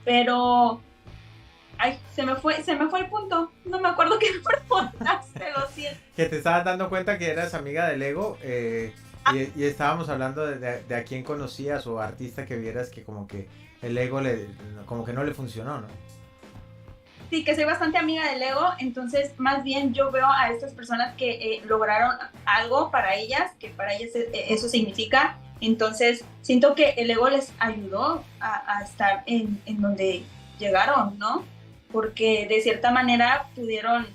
Pero, ay, se me fue el punto. No me acuerdo qué me preguntaste, lo siento. Que te estabas dando cuenta que eras amiga del ego y estábamos hablando de a quién conocías o artista que vieras que como que el ego como que no le funcionó, ¿no? Sí, que soy bastante amiga del ego, entonces más bien yo veo a estas personas que lograron algo para ellas, que para ellas eso significa, entonces siento que el ego les ayudó a estar en donde llegaron, ¿no? Porque de cierta manera pudieron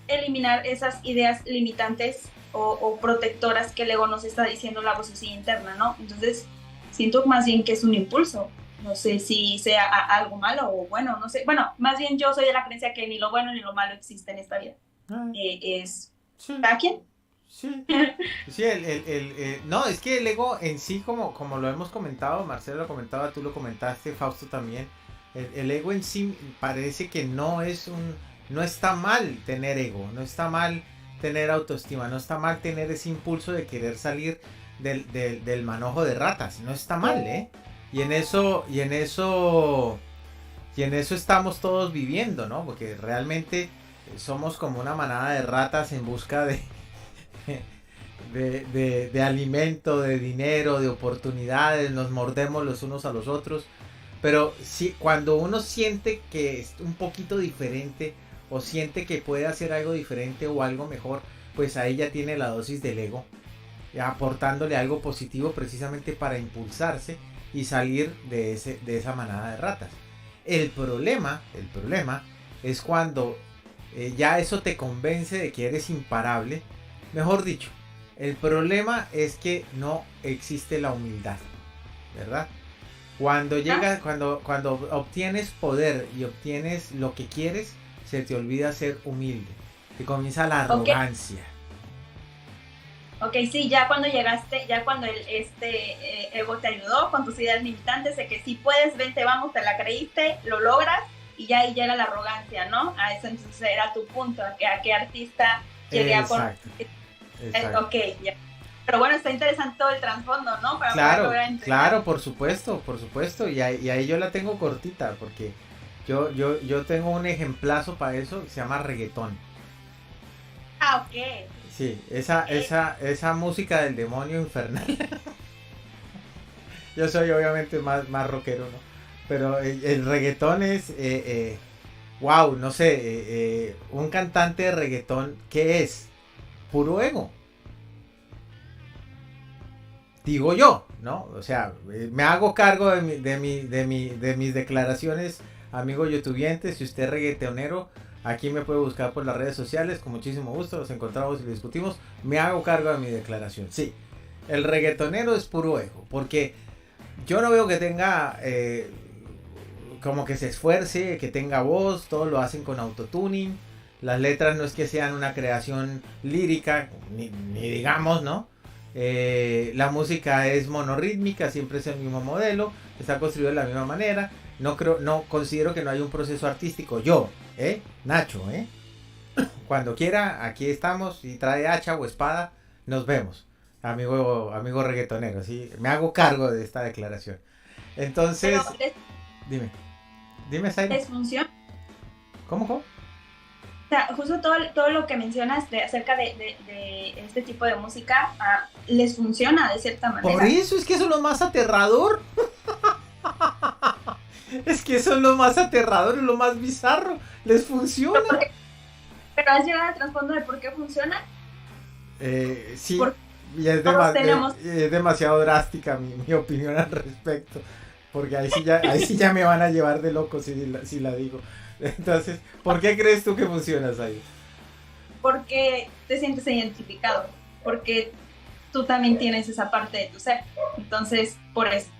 eliminar esas ideas limitantes o protectoras que el ego nos está diciendo la vocecilla interna, ¿no? Entonces siento más bien que es un impulso. No sé si sea algo malo o bueno, no sé. Bueno, más bien yo soy de la creencia que ni lo bueno ni lo malo existe en esta vida. Es Sí. ¿cada quien? Sí, sí no, es que el ego en sí, como lo hemos comentado, Marcelo lo comentaba, tú lo comentaste, Fausto también, el ego en sí parece que no está mal tener ego, no está mal tener autoestima, no está mal tener ese impulso de querer salir del manojo de ratas, no está mal, ¿eh? Y en eso estamos todos viviendo, ¿no? Porque realmente somos como una manada de ratas en busca de alimento, de dinero, de oportunidades, nos mordemos los unos a los otros. Pero sí, cuando uno siente que es un poquito diferente o siente que puede hacer algo diferente o algo mejor, pues ahí ya tiene la dosis del ego, aportándole algo positivo precisamente para impulsarse y salir de esa manada de ratas. El problema es cuando ya eso te convence de que eres imparable. Mejor dicho, el problema es que no existe la humildad, ¿verdad? Cuando llegas, cuando obtienes poder y obtienes lo que quieres, se te olvida ser humilde. Te comienza la arrogancia. Ok, sí, ya cuando llegaste, ya cuando ego te ayudó con tus ideas limitantes de que si puedes, vente, vamos, te la creíste, lo logras y ya ahí llega la arrogancia, ¿no? A eso entonces era tu punto, a qué artista llegué a por... Exacto. Ok, ya. Pero bueno, está interesante todo el trasfondo, ¿no? Claro, por supuesto. Y ahí yo la tengo cortita, porque yo tengo un ejemplazo para eso que se llama reggaetón. Ah, ok. Sí, esa música del demonio infernal. Yo soy obviamente más rockero, ¿no? Pero el reggaetón es, wow, no sé, un cantante de reggaetón, ¿qué es? Puro ego. Digo yo, ¿no? O sea, me hago cargo de mis declaraciones, amigo youtubiente. Si usted es reggaetonero, aquí me puede buscar por las redes sociales, con muchísimo gusto, nos encontramos y lo discutimos. Me hago cargo de mi declaración. Sí, el reggaetonero es puro ego, porque yo no veo que tenga, como que se esfuerce, que tenga voz, todo lo hacen con autotuning. Las letras no es que sean una creación lírica, ni digamos, ¿no? La música es monorrítmica, siempre es el mismo modelo, está construido de la misma manera. No considero que no haya un proceso artístico. Yo, Nacho, Cuando quiera, aquí estamos. Si trae hacha o espada, nos vemos. Amigo reggaetonero, ¿sí? Me hago cargo de esta declaración. Entonces, Pero dime, Zaira. les funciona. ¿Cómo? O sea, justo todo lo que mencionas acerca de este tipo de música, les funciona de cierta manera. Por eso es que eso es lo más aterrador. Es que eso es lo más aterrador, es lo más bizarro. Les funciona. Pero has llegado al trasfondo de por qué funciona. Sí, Porque y es, es demasiado drástica mi opinión al respecto. Porque ahí sí ya me van a llevar de loco si la digo. Entonces, ¿por qué crees tú que funciona, Zaira? Porque te sientes identificado, porque tú también tienes esa parte de tu ser. Entonces, por eso,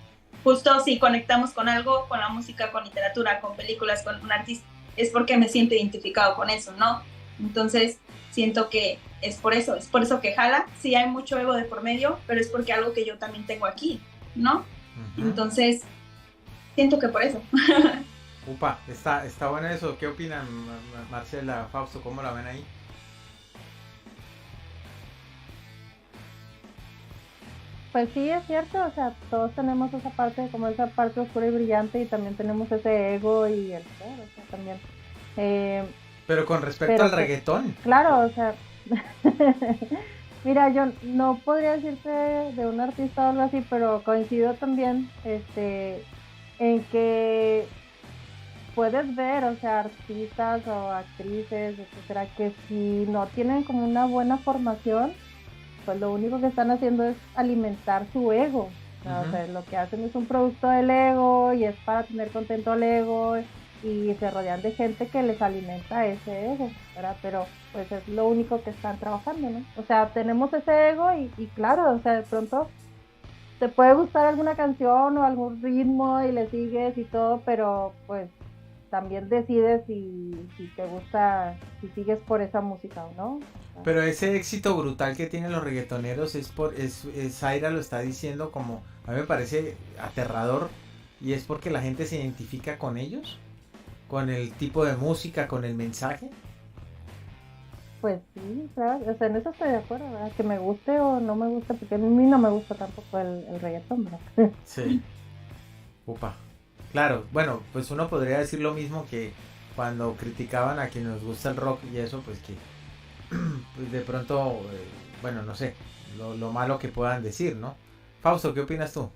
justo si conectamos con algo, con la música, con literatura, con películas, con un artista, es porque me siento identificado con eso, ¿no? Entonces, siento que es por eso que jala. Sí hay mucho ego de por medio, pero es porque algo que yo también tengo aquí, ¿no? Uh-huh. Entonces, siento que por eso. Upa, está bueno eso. ¿Qué opinan, Marcela, Fausto? ¿Cómo la ven ahí? Pues sí, es cierto, o sea, todos tenemos esa parte, como esa parte oscura y brillante, y también tenemos ese ego y el ser, o sea, también. Pero con respecto al reggaetón. Claro, o sea, mira, yo no podría decirte de un artista o algo así, pero coincido también, en que puedes ver, o sea, artistas o actrices, etcétera, que si no tienen como una buena formación, pues lo único que están haciendo es alimentar su ego. Uh-huh. O sea, lo que hacen es un producto del ego y es para tener contento al ego y se rodean de gente que les alimenta ese ego, ¿verdad? Pero pues es lo único que están trabajando, ¿no? O sea, tenemos ese ego y claro, o sea, de pronto te puede gustar alguna canción o algún ritmo y le sigues y todo, pero pues también decides si te gusta, si sigues por esa música o no. Pero ese éxito brutal que tienen los reggaetoneros Zaira lo está diciendo como, a mí me parece aterrador, y es porque la gente se identifica con ellos, con el tipo de música, con el mensaje. Pues sí, claro, o sea, en eso estoy de acuerdo, ¿verdad? Que me guste o no me guste, porque a mí no me gusta tampoco el reggaetón, ¿verdad? Sí. Upa. Claro, bueno, pues uno podría decir lo mismo que cuando criticaban a quien nos gusta el rock y eso, pues que pues de pronto, bueno, no sé, lo malo que puedan decir, ¿no? Fausto, ¿qué opinas tú?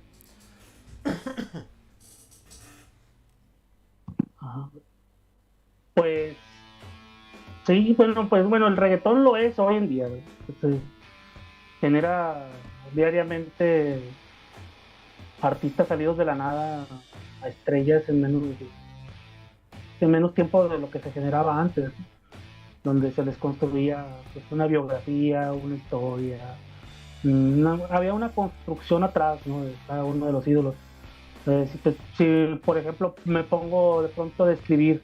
Pues sí, bueno, el reggaetón lo es hoy en día, pues, genera diariamente artistas salidos de la nada a estrellas en menos tiempo de lo que se generaba antes, donde se les construía pues, una biografía, una historia, había una construcción atrás, ¿no? De cada uno de los ídolos. Si por ejemplo me pongo de pronto a describir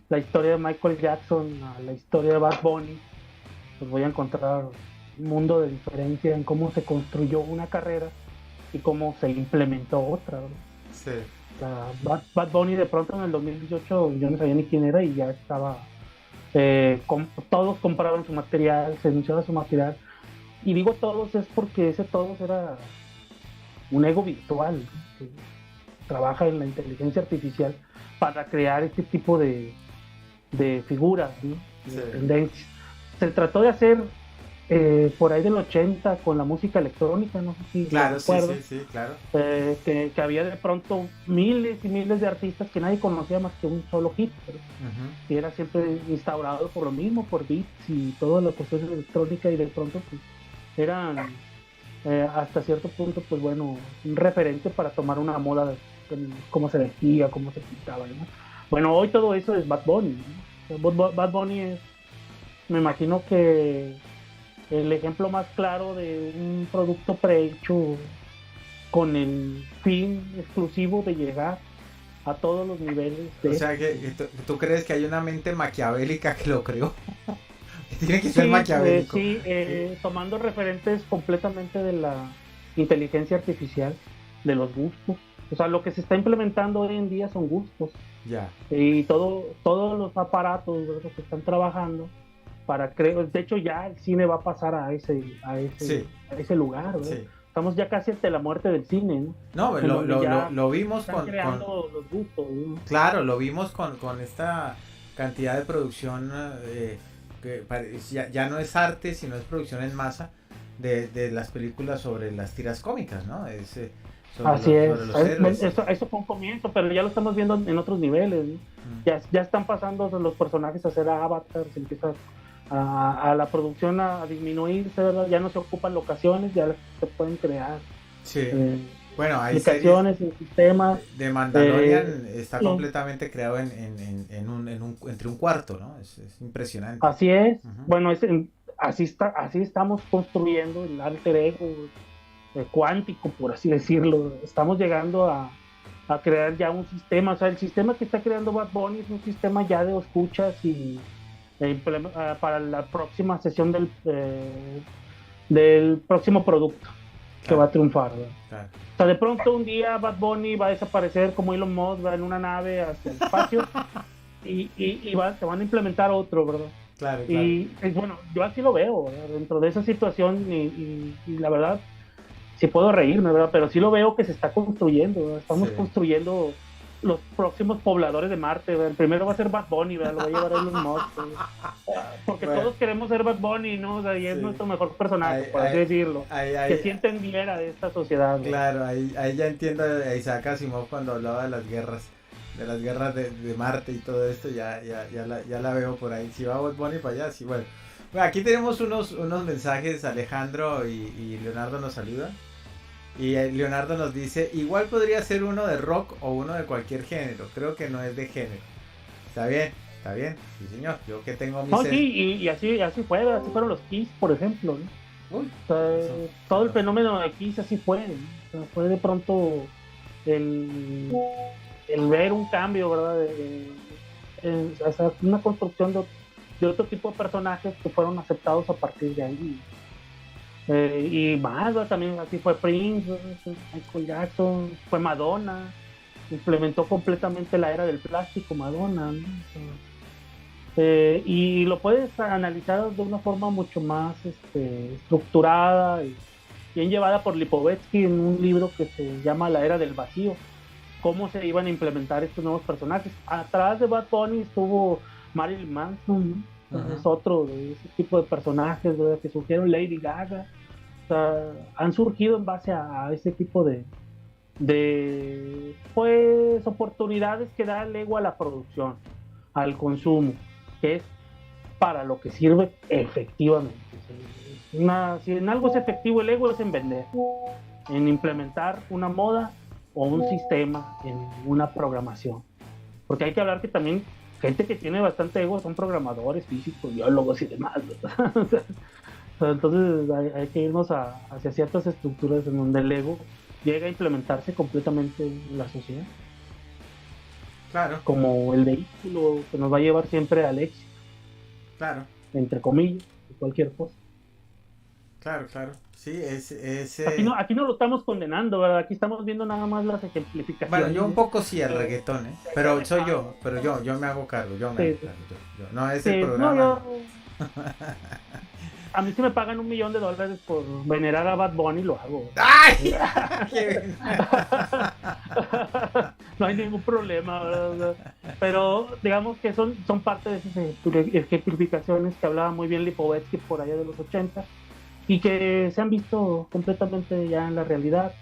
la historia de Michael Jackson a la historia de Bad Bunny, pues voy a encontrar un mundo de diferencia en cómo se construyó una carrera y cómo se implementó otra, ¿no? Sí. Bad Bunny de pronto en el 2018 yo no sabía ni quién era y ya estaba, todos compraban su material, se anunciaba su material, y digo todos es porque ese todos era un ego virtual, ¿no? Que trabaja en la inteligencia artificial para crear este tipo de figuras, ¿no? De tendencias. Se trató de hacer por ahí del 80 con la música electrónica, no sé si claro, sí, claro. Que había de pronto miles y miles de artistas que nadie conocía más que un solo hit, pero uh-huh. Y era siempre instaurado por lo mismo, por beats y toda la cuestión electrónica, y de pronto pues eran hasta cierto punto pues bueno, un referente para tomar una moda de cómo se vestía, cómo se pintaba, ¿no? Bueno, hoy todo eso es Bad Bunny, ¿no? Bad Bunny es, me imagino que el ejemplo más claro de un producto prehecho con el fin exclusivo de llegar a todos los niveles o sea que tú crees que hay una mente maquiavélica que lo creó. Tiene que ser maquiavélico. Tomando referentes completamente de la inteligencia artificial, de los gustos. O sea, lo que se está implementando hoy en día son gustos. Ya. Y todos los aparatos, ¿verdad?, que están trabajando de hecho ya el cine va a pasar Sí. a ese lugar, ¿verdad? Sí. Estamos ya casi ante la muerte del cine, ¿no? No, En donde ya lo vimos están creando los gustos, ¿no? claro, lo vimos con esta cantidad de producción que ya no es arte, sino es producción en masa de las películas sobre las tiras cómicas, ¿no? Así es. sobre los héroes. Eso fue un comienzo, pero ya lo estamos viendo en otros niveles, ¿no? Ya están pasando los personajes a ser avatars, empieza a la producción a disminuirse, ¿verdad? Ya no se ocupan locaciones, ya se pueden crear Sí. Bueno, hay aplicaciones, sistemas. de Mandalorian está completamente creado entre un cuarto, ¿no? Es impresionante. Así es. Ujú. Bueno, así estamos construyendo el alter ego cuántico, por así decirlo. Estamos llegando a crear ya un sistema. O sea, el sistema que está creando Bad Bunny es un sistema ya de escuchas y para la próxima sesión del próximo producto que Claro. va a triunfar, ¿verdad? Claro. O sea, de pronto un día Bad Bunny va a desaparecer como Elon Musk, va en una nave hacia el espacio y se van a implementar otro, ¿verdad? Claro. Y bueno, yo así lo veo, ¿verdad? Dentro de esa situación y la verdad, sí puedo reírme, ¿verdad? Pero sí lo veo que se está construyendo, ¿verdad? Estamos construyendo los próximos pobladores de Marte, ¿verdad? El primero va a ser Bad Bunny, ¿verdad? Lo va a llevar Elon Musk, ¿verdad? Porque Bueno. todos queremos ser Bad Bunny, ¿no? O sea, y es nuestro mejor personaje, por así decirlo. Que sí entendiera de esta sociedad, ¿verdad? Claro, ahí ya entiendo a Isaac Asimov cuando hablaba de las guerras de Marte y todo esto, ya la veo por ahí. Si va Bad Bunny para allá, sí, bueno. Bueno, aquí tenemos unos mensajes, Alejandro y Leonardo nos saludan. Y Leonardo nos dice, igual podría ser uno de rock o uno de cualquier género, creo que no es de género. Está bien, sí señor, yo que tengo mis... No, sí, y así fueron los Kiss, por ejemplo, ¿no? Uy, O sea, todo el fenómeno de Kiss así fue, ¿no? O sea, fue de pronto el ver un cambio, ¿verdad? O sea, una construcción de otro tipo de personajes que fueron aceptados a partir de ahí. Y más, ¿verdad? También así fue Prince, ¿verdad? Michael Jackson, fue Madonna, implementó completamente la era del plástico, Madonna, ¿no? O sea, y lo puedes analizar de una forma mucho más estructurada y bien llevada por Lipovetsky en un libro que se llama La Era del Vacío, cómo se iban a implementar estos nuevos personajes. Atrás de Bad Bunny estuvo Marilyn Manson, ¿no? Es otro de ese tipo de personajes, ¿verdad? Que surgieron, Lady Gaga. O sea, han surgido en base a ese tipo de pues oportunidades que da el ego a la producción, al consumo, que es para lo que sirve efectivamente. Si en algo es efectivo el ego, es en vender, en implementar una moda o un sistema en una programación. Porque hay que hablar que también gente que tiene bastante ego son programadores, físicos, biólogos y demás, ¿verdad? Entonces hay que irnos hacia ciertas estructuras en donde el ego llega a implementarse completamente en la sociedad. Claro. Como el vehículo que nos va a llevar siempre al éxito. Claro. Entre comillas, cualquier cosa. Claro. Sí, Aquí no lo estamos condenando, ¿verdad? Aquí estamos viendo nada más las ejemplificaciones. Bueno, yo un poco sí al reggaetón, ¿eh? Pero yo me hago cargo, yo. No es el programa. A mí si me pagan $1 millón por venerar a Bad Bunny, lo hago. ¡Ay! No hay ningún problema, ¿verdad? Pero digamos que son parte de esas ejemplificaciones que hablaba muy bien Lipovetsky por allá de los 80 y que se han visto completamente ya en la realidad.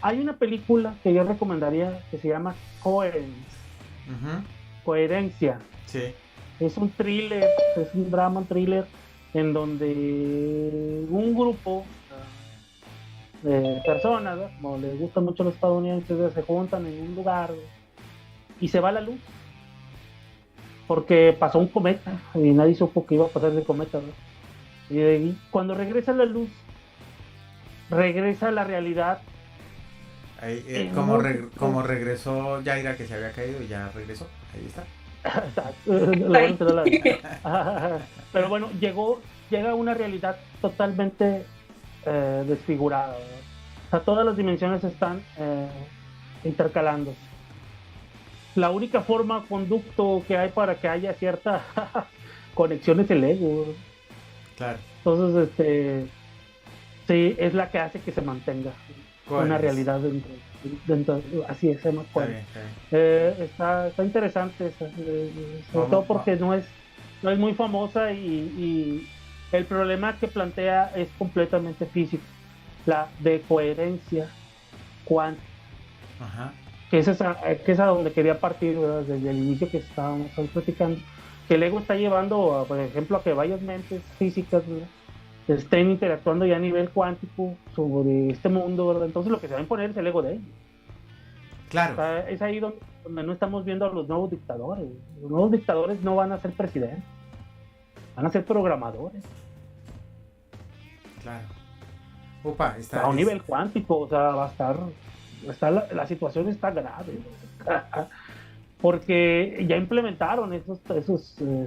Hay una película que yo recomendaría que se llama Coherence. Coherencia. Sí. Es un thriller, es un drama, un thriller en donde un grupo de personas, ¿no? Como les gusta mucho a los estadounidenses, se juntan en un lugar y se va la luz porque pasó un cometa y nadie supo que iba a pasar ese cometa, ¿no? Y cuando regresa la luz, regresa la realidad. Ahí, como regresó Yaira, que se había caído, ya regresó. Ahí está. Pero bueno, llega a una realidad totalmente desfigurada, ¿verdad? O sea, todas las dimensiones están intercalando. La única forma, conducto que hay para que haya cierta conexión es el ego. Claro. Entonces, sí, es la que hace que se mantenga una Coherencia. realidad dentro, así es, se llama Está coherencia. bien, está bien. Está interesante, sobre Vamos, todo porque no es muy famosa y el problema que plantea es completamente físico, la de coherencia cuántica, Ajá. que es a donde quería partir, ¿verdad? Desde el inicio que estábamos platicando, que el ego está llevando, por ejemplo, a que varias mentes físicas, ¿verdad?, estén interactuando ya a nivel cuántico sobre este mundo, ¿verdad? Entonces lo que se va a imponer es el ego de ellos. Claro. O sea, es ahí donde no estamos viendo a los nuevos dictadores. Los nuevos dictadores no van a ser presidentes, van a ser programadores. Claro. Upa, A un nivel cuántico, o sea, va a estar la situación está grave. Porque ya implementaron esos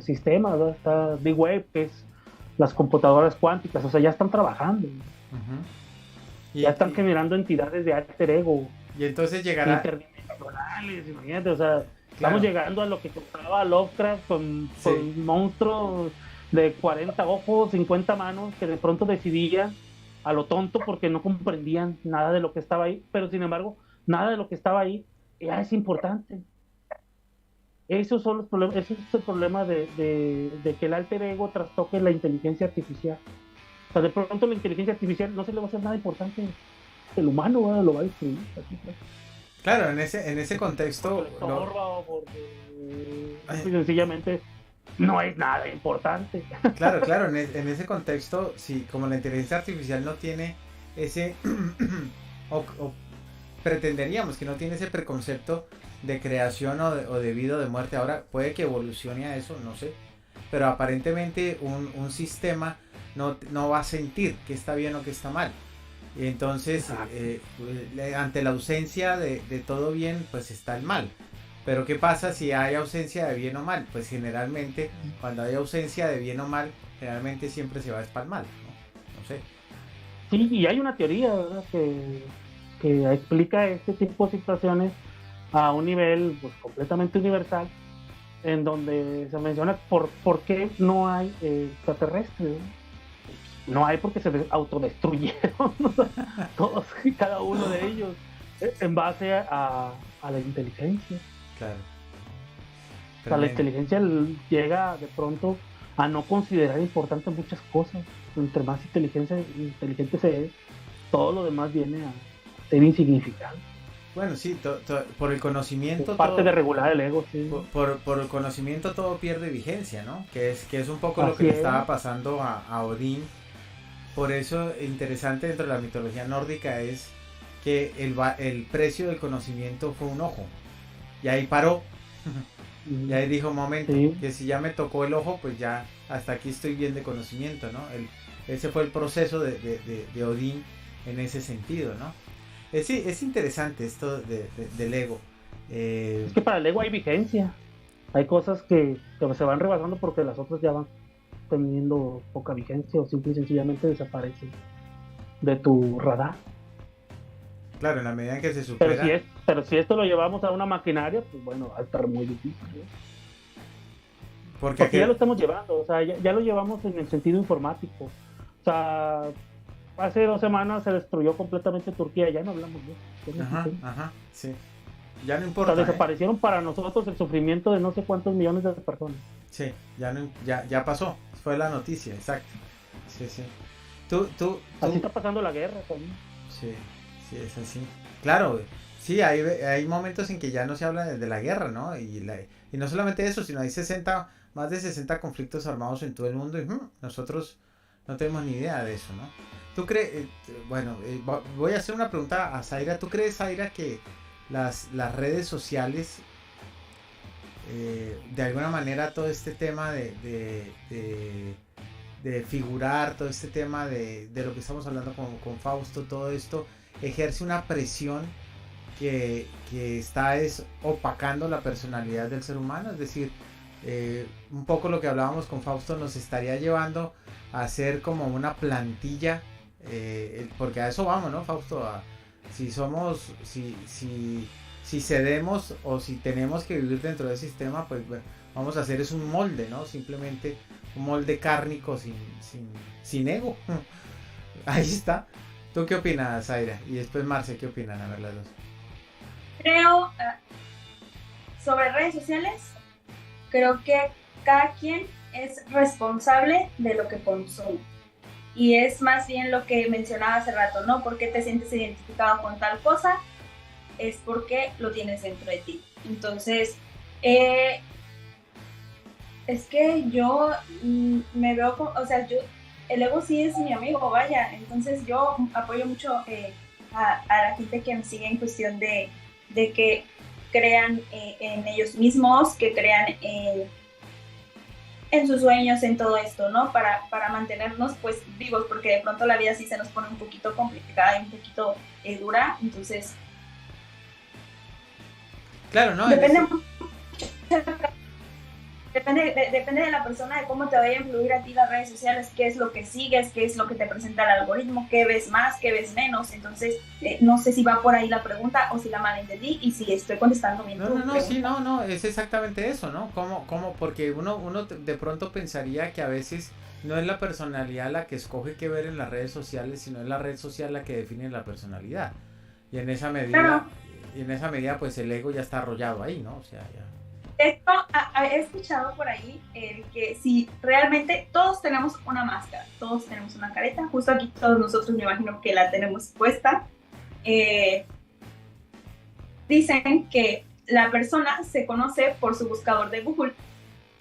sistemas, ¿verdad? Está D-Wave, que es las computadoras cuánticas, o sea, ya están trabajando. Uh-huh. Ya están generando entidades de alter ego. Y entonces llegará... interdimensionales, imagínate, o sea, estamos llegando a lo que contaba Lovecraft con monstruos de 40 ojos, 50 manos, que de pronto decidían a lo tonto porque no comprendían nada de lo que estaba ahí, pero sin embargo, nada de lo que estaba ahí ya es importante. Esos son los problemas, ese es el problema de que el alter ego trastoque la inteligencia artificial. O sea, de pronto la inteligencia artificial no se le va a hacer nada importante. El humano lo va a destruir. Claro, en ese contexto... Sencillamente no es nada importante. Claro, en ese contexto, si como la inteligencia artificial no tiene ese... o pretenderíamos que no tiene ese preconcepto de creación o de vida o de muerte. Ahora puede que evolucione a eso, no sé. Pero aparentemente un sistema no va a sentir que está bien o que está mal. Y entonces, ante la ausencia de todo bien, pues está el mal. Pero ¿qué pasa si hay ausencia de bien o mal? Pues generalmente, cuando hay ausencia de bien o mal, generalmente siempre se va para el mal, ¿no? No sé. Sí, y hay una teoría, ¿verdad?, que explica este tipo de situaciones a un nivel pues completamente universal, en donde se menciona por qué no hay extraterrestres. No hay porque se autodestruyeron todos y cada uno de ellos en base a la inteligencia. Claro. O sea, la inteligencia llega de pronto a no considerar importante muchas cosas. Entre más inteligente se es, todo lo demás viene a ser insignificante. Bueno, sí, por el conocimiento... Es parte de regular el ego, sí. Por el conocimiento todo pierde vigencia, ¿no? Que es un poco lo que le estaba pasando a Odín. Por eso, interesante dentro de la mitología nórdica es que el precio del conocimiento fue un ojo. Y ahí paró. Y ahí dijo, momento, que si ya me tocó el ojo, pues ya hasta aquí estoy bien de conocimiento, ¿no? Ese fue el proceso de Odín en ese sentido, ¿no? Es interesante esto del ego. Es que para el ego hay vigencia. Hay cosas que se van rebasando porque las otras ya van teniendo poca vigencia o simple y sencillamente desaparecen de tu radar. Claro, en la medida en que se supera. Pero si esto lo llevamos a una maquinaria, pues bueno, va a estar muy difícil, ¿no? Porque ya lo estamos llevando, o sea, ya lo llevamos en el sentido informático. O sea, hace 2 semanas se destruyó completamente Turquía, ya no hablamos de eso. Ajá, sí. Ya no importa. O sea, desaparecieron para nosotros el sufrimiento de no sé cuántos millones de personas. Sí, ya pasó. Fue la noticia, exacto. Sí. Así está pasando la guerra también. Sí, es así. Claro, sí, hay momentos en que ya no se habla de la guerra, ¿no? Y no solamente eso, sino hay más de 60 conflictos armados en todo el mundo y nosotros no tenemos ni idea de eso, ¿no? ¿Tú crees? Voy a hacer una pregunta a Zaira. ¿Tú crees, Zaira, que las redes sociales, de alguna manera, todo este tema de figurar, todo este tema de lo que estamos hablando con Fausto, todo esto ejerce una presión que está opacando la personalidad del ser humano? Es decir, un poco lo que hablábamos con Fausto nos estaría llevando a hacer como una plantilla, porque a eso vamos, ¿no, Fausto? Si cedemos o si tenemos que vivir dentro del sistema, pues bueno, vamos a hacer un molde, ¿no? Simplemente un molde cárnico sin ego. Ahí está. ¿Tú qué opinas, Zaira? Y después Marce, ¿qué opinan? A ver las dos. Creo, sobre redes sociales, creo que cada quien es responsable de lo que consume. Y es más bien lo que mencionaba hace rato, ¿no? ¿Por qué te sientes identificado con tal cosa? Es porque lo tienes dentro de ti. Entonces, es que yo me veo, o sea, el ego sí es mi amigo, vaya. Entonces yo apoyo mucho a la gente que me sigue en cuestión de que crean en ellos mismos, que crean en sus sueños, en todo esto, ¿no? Para mantenernos pues vivos, porque de pronto la vida sí se nos pone un poquito complicada y un poquito dura, entonces... Claro, ¿no? Depende de la persona, de cómo te vaya a influir a ti las redes sociales, qué es lo que sigues, qué es lo que te presenta el algoritmo, qué ves más, qué ves menos. Entonces, no sé si va por ahí la pregunta o si la malentendí y si estoy contestando bien. No, es exactamente eso, ¿no? ¿Cómo? Porque uno de pronto pensaría que a veces no es la personalidad la que escoge qué ver en las redes sociales, sino es la red social la que define la personalidad. Y en esa medida, pues el ego ya está arrollado ahí, ¿no? O sea, ya... Esto, he escuchado por ahí que si realmente todos tenemos una máscara, todos tenemos una careta, justo aquí todos nosotros me imagino que la tenemos puesta, dicen que la persona se conoce por su buscador de Google,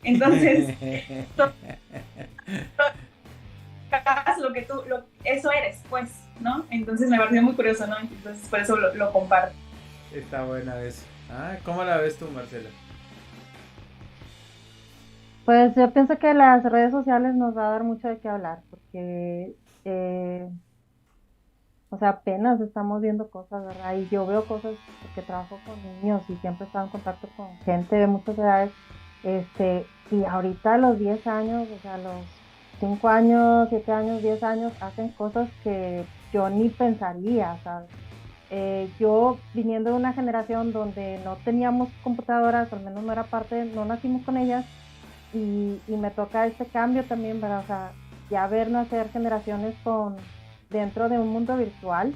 entonces eso eres, pues, ¿no? Entonces me pareció muy curioso, ¿no? Entonces por eso lo comparto. Está buena eso. ¿Cómo la ves tú, Marcela? Pues yo pienso que las redes sociales nos va a dar mucho de qué hablar, porque, o sea, apenas estamos viendo cosas, ¿verdad? Y yo veo cosas porque trabajo con niños y siempre he estado en contacto con gente de muchas edades, y ahorita a los 10 años, o sea, a los 5 años, 7 años, 10 años, hacen cosas que yo ni pensaría, ¿sabes? Yo viniendo de una generación donde no teníamos computadoras, al menos no era parte, no nacimos con ellas, y me toca este cambio también, ¿verdad? O sea, ya ver nacer generaciones dentro de un mundo virtual,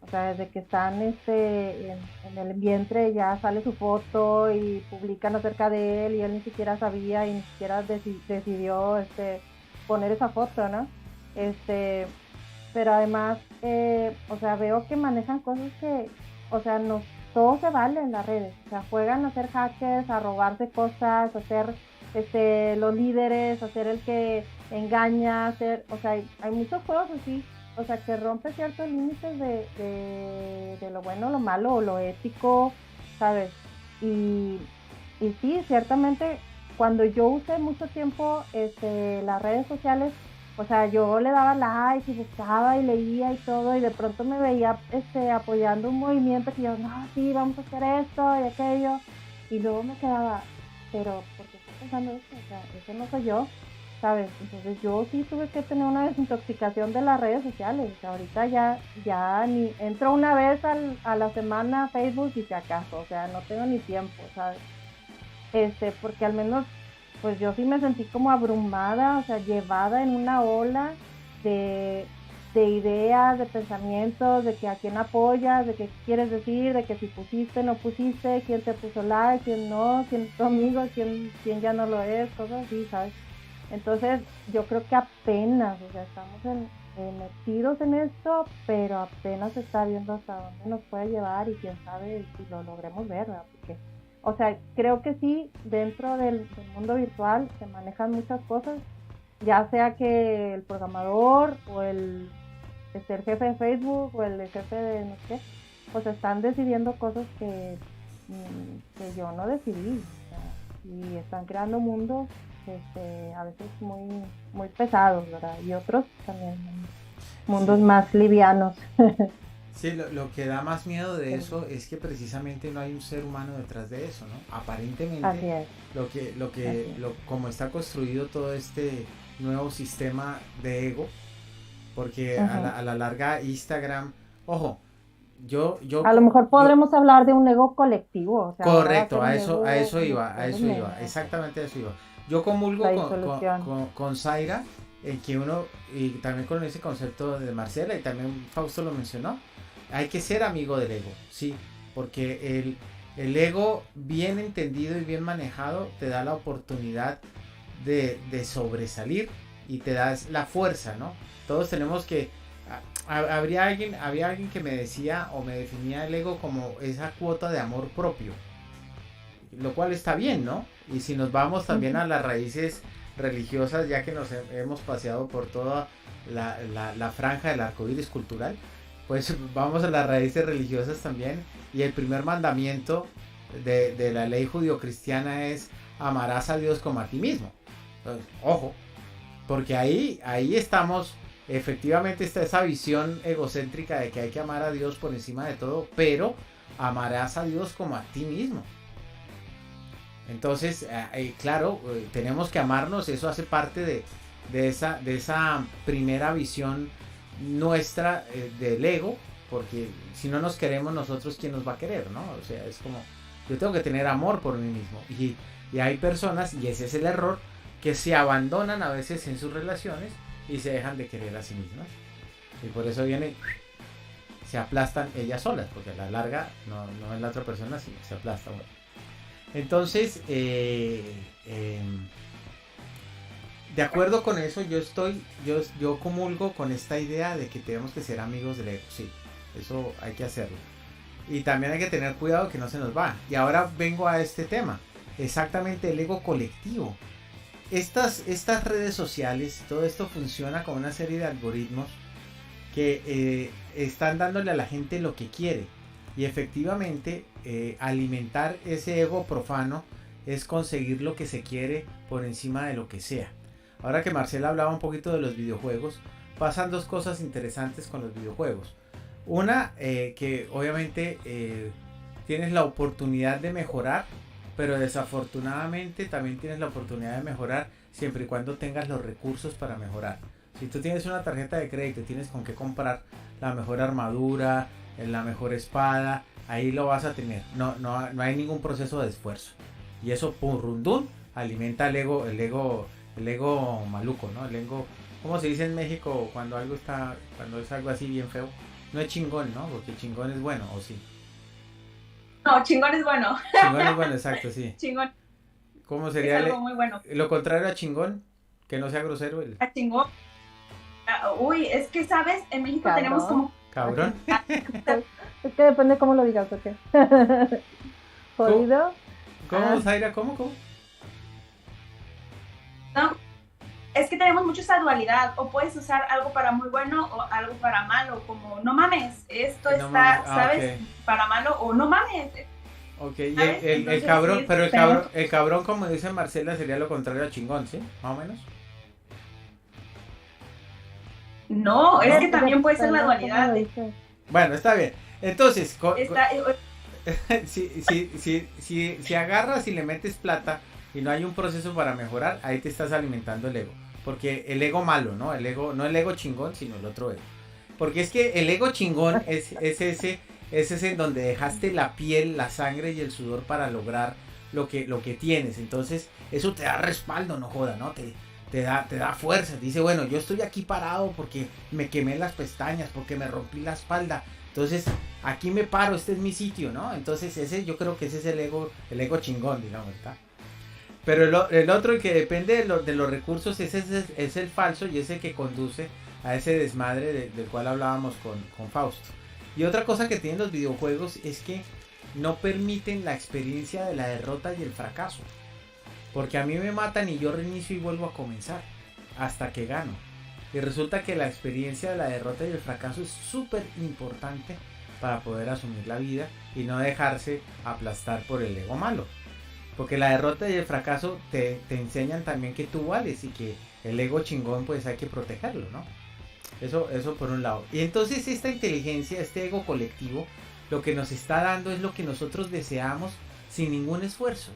o sea, desde que están en el vientre ya sale su foto y publican acerca de él y él ni siquiera sabía y ni siquiera decidió poner esa foto, ¿no? Pero además, o sea, veo que manejan cosas que, o sea, todo se vale en las redes, o sea, juegan a ser hackers, a robarse cosas, a ser los líderes, hacer el que engaña, o sea, hay muchos juegos así, o sea, que rompe ciertos límites de lo bueno, lo malo o lo ético, ¿sabes? Y sí, ciertamente, cuando yo usé mucho tiempo las redes sociales, o sea, yo le daba like y buscaba y leía y todo, y de pronto me veía apoyando un movimiento que yo, no, sí, vamos a hacer esto y aquello, y luego me quedaba, pero ¿por qué estoy pensando esto? O sea, eso no soy yo, ¿sabes? Entonces yo sí tuve que tener una desintoxicación de las redes sociales. O sea, ahorita ya ni entro una vez a la semana a Facebook y si acaso, o sea, no tengo ni tiempo, ¿sabes? Porque al menos, pues yo sí me sentí como abrumada, o sea, llevada en una ola de ideas, de pensamientos, de que a quién apoyas, de qué quieres decir, de que si pusiste, no pusiste, quién te puso like, quién no, quién es tu amigo, quién ya no lo es, cosas así, ¿sabes? Entonces, yo creo que apenas, o sea, estamos metidos en esto, pero apenas se está viendo hasta dónde nos puede llevar y quién sabe si lo logremos ver, ¿verdad? Porque, o sea, creo que sí, dentro del mundo virtual se manejan muchas cosas, ya sea que el programador o el jefe de Facebook o el jefe de no sé, pues están decidiendo cosas que yo no decidí, o sea, y están creando mundos a veces muy, muy pesados, ¿verdad? Y otros también mundos más livianos. Sí, lo que da más miedo de eso es que precisamente no hay un ser humano detrás de eso, ¿no? Aparentemente, así es. Como está construido todo este nuevo sistema de ego, porque a la larga Instagram, ojo, yo a lo mejor podremos hablar de un ego colectivo, o sea, correcto, a eso iba, exactamente a eso iba. Yo comulgo La con disolución. con Zaira, en que uno, y también con ese concepto de Marcela, y también Fausto lo mencionó, hay que ser amigo del ego, sí, porque el ego bien entendido y bien manejado te da la oportunidad de sobresalir y te da la fuerza, ¿no? Todos tenemos que... había alguien que me decía o me definía el ego como esa cuota de amor propio, lo cual está bien, ¿no? Y si nos vamos también a las raíces religiosas, ya que nos hemos paseado por toda la franja del arco iris cultural, pues vamos a las raíces religiosas también. Y el primer mandamiento de la ley judio-cristiana es: amarás a Dios como a ti mismo. Entonces, ojo, porque ahí estamos, efectivamente está esa visión egocéntrica de que hay que amar a Dios por encima de todo, pero amarás a Dios como a ti mismo. Entonces, claro, tenemos que amarnos, eso hace parte de esa primera visión nuestra del ego, porque si no nos queremos nosotros, ¿quién nos va a querer, no? O sea, es como, yo tengo que tener amor por mí mismo, y hay personas, y ese es el error, que se abandonan a veces en sus relaciones y se dejan de querer a sí mismas, y por eso se aplastan ellas solas, porque a la larga no es la otra persona, sino se aplasta uno. Entonces, de acuerdo con eso, yo comulgo con esta idea de que tenemos que ser amigos del ego. Sí, eso hay que hacerlo. Y también hay que tener cuidado que no se nos va. Y ahora vengo a este tema, exactamente el ego colectivo. Estas redes sociales, todo esto funciona con una serie de algoritmos que están dándole a la gente lo que quiere. Y efectivamente, alimentar ese ego profano es conseguir lo que se quiere por encima de lo que sea. Ahora que Marcela hablaba un poquito de los videojuegos, pasan dos cosas interesantes con los videojuegos. Una, que obviamente tienes la oportunidad de mejorar, pero desafortunadamente también tienes la oportunidad de mejorar siempre y cuando tengas los recursos para mejorar. Si tú tienes una tarjeta de crédito y tienes con qué comprar la mejor armadura, la mejor espada, ahí lo vas a tener. No hay ningún proceso de esfuerzo. Y eso, pum, rundún, alimenta el ego maluco, ¿no? El ego, ¿cómo se dice en México cuando es algo así bien feo? No es chingón, ¿no? Porque chingón es bueno, ¿o sí? No, chingón es bueno. Chingón es bueno, exacto, sí. Chingón. ¿Cómo sería es algo muy bueno. Lo contrario a chingón? Que no sea grosero. A chingón. Uy, es que, ¿sabes? En México tenemos como... Cabrón. Es que depende cómo lo digas, ¿o qué? ¿Jodido? ¿Cómo, Zaira? ¿Cómo? No, es que tenemos mucho esa dualidad. O puedes usar algo para muy bueno o algo para malo. Como, no mames, esto no está, mames. ¿Sabes? Okay. Para malo o no mames. Ok, y el cabrón, sí, pero el cabrón, como dice Marcela, sería lo contrario a chingón, ¿sí? Más o menos. No, es que también puede ser la dualidad. Bueno, está bien. Entonces, si agarras y le metes plata y no hay un proceso para mejorar, ahí te estás alimentando el ego. Porque el ego malo, ¿no? El ego, no el ego chingón, sino el otro ego. Porque es que el ego chingón es ese en donde dejaste la piel, la sangre y el sudor para lograr lo que tienes. Entonces, eso te da respaldo, no joda, ¿no? Te da fuerza. Dice, bueno, yo estoy aquí parado porque me quemé las pestañas, porque me rompí la espalda. Entonces, aquí me paro, este es mi sitio, ¿no? Entonces, yo creo que ese es el ego chingón, digamos, ¿está? Pero el otro, el que depende de los recursos, ese es el falso y ese que conduce a ese desmadre del cual hablábamos con Fausto. Y otra cosa que tienen los videojuegos es que no permiten la experiencia de la derrota y el fracaso. Porque a mí me matan y yo reinicio y vuelvo a comenzar hasta que gano. Y resulta que la experiencia de la derrota y el fracaso es súper importante para poder asumir la vida y no dejarse aplastar por el ego malo. Porque la derrota y el fracaso te enseñan también que tú vales y que el ego chingón pues hay que protegerlo, ¿no? Eso por un lado. Y entonces esta inteligencia, este ego colectivo, lo que nos está dando es lo que nosotros deseamos sin ningún esfuerzo.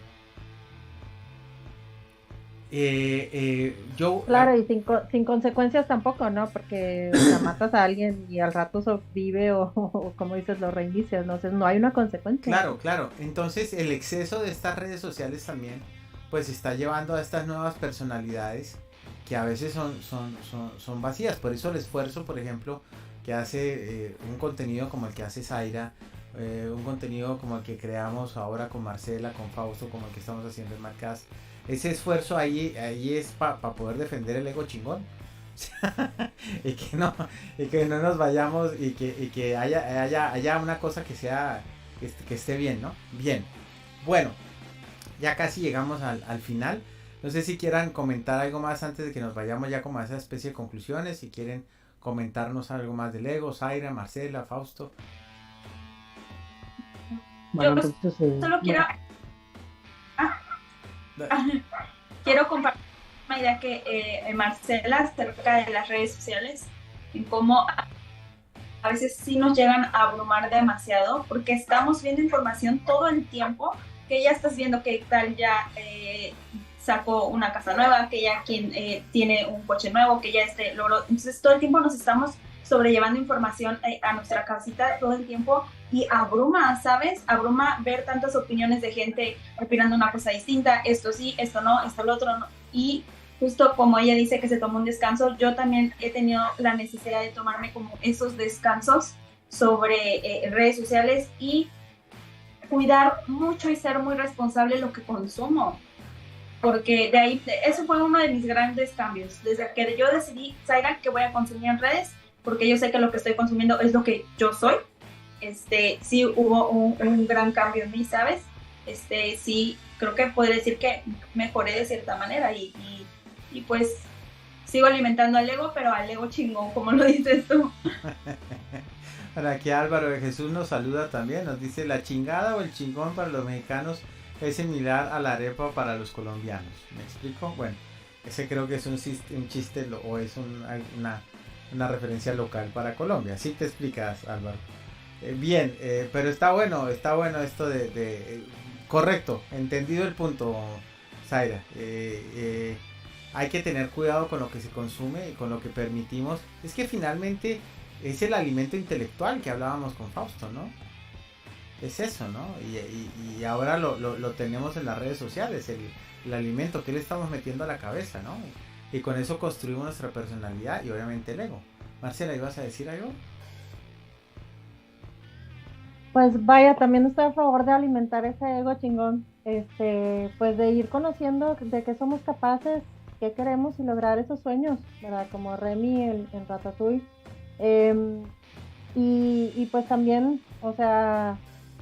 Claro, y sin consecuencias tampoco, ¿no? Porque o sea, matas a alguien y al rato vive o como dices, lo reinicias, ¿no? Entonces, no hay una consecuencia. Claro. Entonces el exceso de estas redes sociales también pues está llevando a estas nuevas personalidades que a veces son vacías. Por eso el esfuerzo, por ejemplo, que hace un contenido como el que hace Zaira, un contenido como el que creamos ahora con Marcela, con Fausto, como el que estamos haciendo en Marcas. Ese esfuerzo ahí es para poder defender el ego chingón. y que no nos vayamos y que haya una cosa que sea que esté bien, ¿no? Bien. Bueno, ya casi llegamos al final. No sé si quieran comentar algo más antes de que nos vayamos ya como a esa especie de conclusiones. Si quieren comentarnos algo más del ego, Zaira, Marcela, Fausto. Bueno, yo entonces, solo quiero... quiero compartir una idea que Marcela acerca de las redes sociales, en cómo a veces sí nos llegan a abrumar demasiado, porque estamos viendo información todo el tiempo, que ya estás viendo que tal ya sacó una casa nueva, que ya quien tiene un coche nuevo, que ya logró. Entonces todo el tiempo nos estamos sobrellevando información a nuestra casita todo el tiempo y abruma, ¿sabes? Abruma ver tantas opiniones de gente opinando una cosa distinta, esto sí, esto no, esto lo otro no. Y justo como ella dice que se tomó un descanso, yo también he tenido la necesidad de tomarme como esos descansos sobre redes sociales y cuidar mucho y ser muy responsable lo que consumo. Porque de ahí, eso fue uno de mis grandes cambios. Desde que yo decidí, Zaira, que voy a consumir en redes, porque yo sé que lo que estoy consumiendo es lo que yo soy. Sí hubo un gran cambio en mí, ¿sabes? Sí, creo que podría decir que mejoré de cierta manera y pues sigo alimentando al ego, pero al ego chingón, como lo dices tú. Para aquí Álvaro de Jesús nos saluda también, nos dice: la chingada o el chingón para los mexicanos es similar a la arepa para los colombianos. ¿Me explico? Bueno, ese creo que es un chiste o es una referencia local para Colombia. ¿Sí te explicas, Álvaro? Bien, pero está bueno esto de correcto, entendido el punto, Zaira. Hay que tener cuidado con lo que se consume y con lo que permitimos. Es que finalmente es el alimento intelectual que hablábamos con Fausto, ¿no? Es eso, ¿no? Y ahora lo tenemos en las redes sociales, el alimento que le estamos metiendo a la cabeza, ¿no? Y con eso construimos nuestra personalidad y obviamente el ego. Marcela, ¿ibas a decir algo? Pues vaya, también estoy a favor de alimentar ese ego chingón, pues de ir conociendo de qué somos capaces, qué queremos y lograr esos sueños, ¿verdad? Como Remy en Ratatouille. Y pues también, o sea,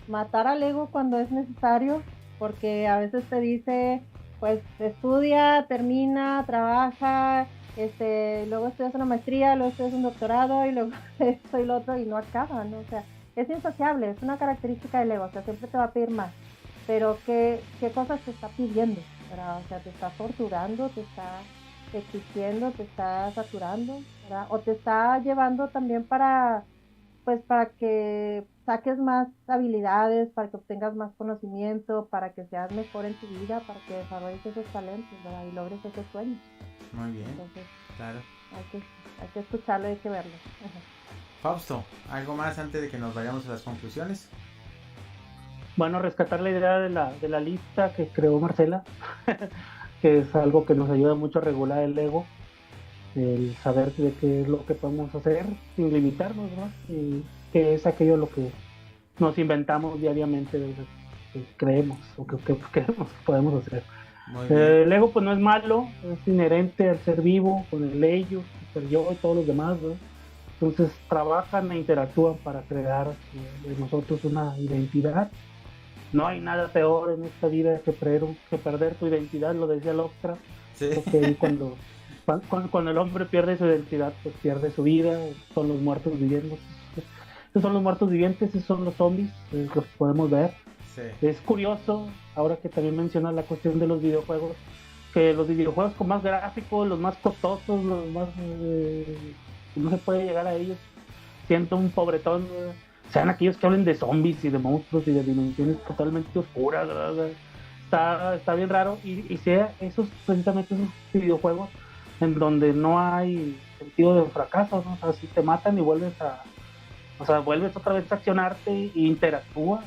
matar al ego cuando es necesario, porque a veces te dice, pues estudia, termina, trabaja, luego estudias una maestría, luego estudias un doctorado y luego esto y lo otro y no acaba, ¿no? O sea, es insaciable, es una característica del ego, o sea, siempre te va a pedir más, pero ¿qué cosas te está pidiendo? ¿Verdad? O sea, te está torturando, te está exigiendo, te está saturando, ¿verdad? O te está llevando también para que saques más habilidades, para que obtengas más conocimiento, para que seas mejor en tu vida, para que desarrolles esos talentos, ¿verdad? Y logres esos sueños. Muy bien. Entonces, claro. Hay que escucharlo y hay que verlo. Ajá. Fausto, ¿algo más antes de que nos vayamos a las conclusiones? Bueno, rescatar la idea de la lista que creó Marcela, que es algo que nos ayuda mucho a regular el ego, el saber de qué es lo que podemos hacer sin limitarnos, ¿no? Y qué es aquello lo que nos inventamos diariamente, que creemos o que podemos hacer. El ego pues no es malo, es inherente al ser vivo, con el ello, el yo y todos los demás, ¿no? Entonces trabajan e interactúan para crear de nosotros una identidad. No hay nada peor en esta vida que perder tu identidad, lo decía Lovecraft. Sí. Porque cuando el hombre pierde su identidad, pues pierde su vida, son los muertos vivientes. Estos son los muertos vivientes, esos son los zombies, los podemos ver. Sí. Es curioso, ahora que también mencionas la cuestión de los videojuegos, que los videojuegos con más gráficos, los más costosos, los más... no se puede llegar a ellos, siento un pobretón, sean aquellos que hablen de zombies y de monstruos y de dimensiones totalmente oscuras, ¿verdad? Está bien raro, y sea precisamente esos videojuegos en donde no hay sentido de fracaso, ¿no? O sea, si te matan y vuelves otra vez a accionarte e interactúa,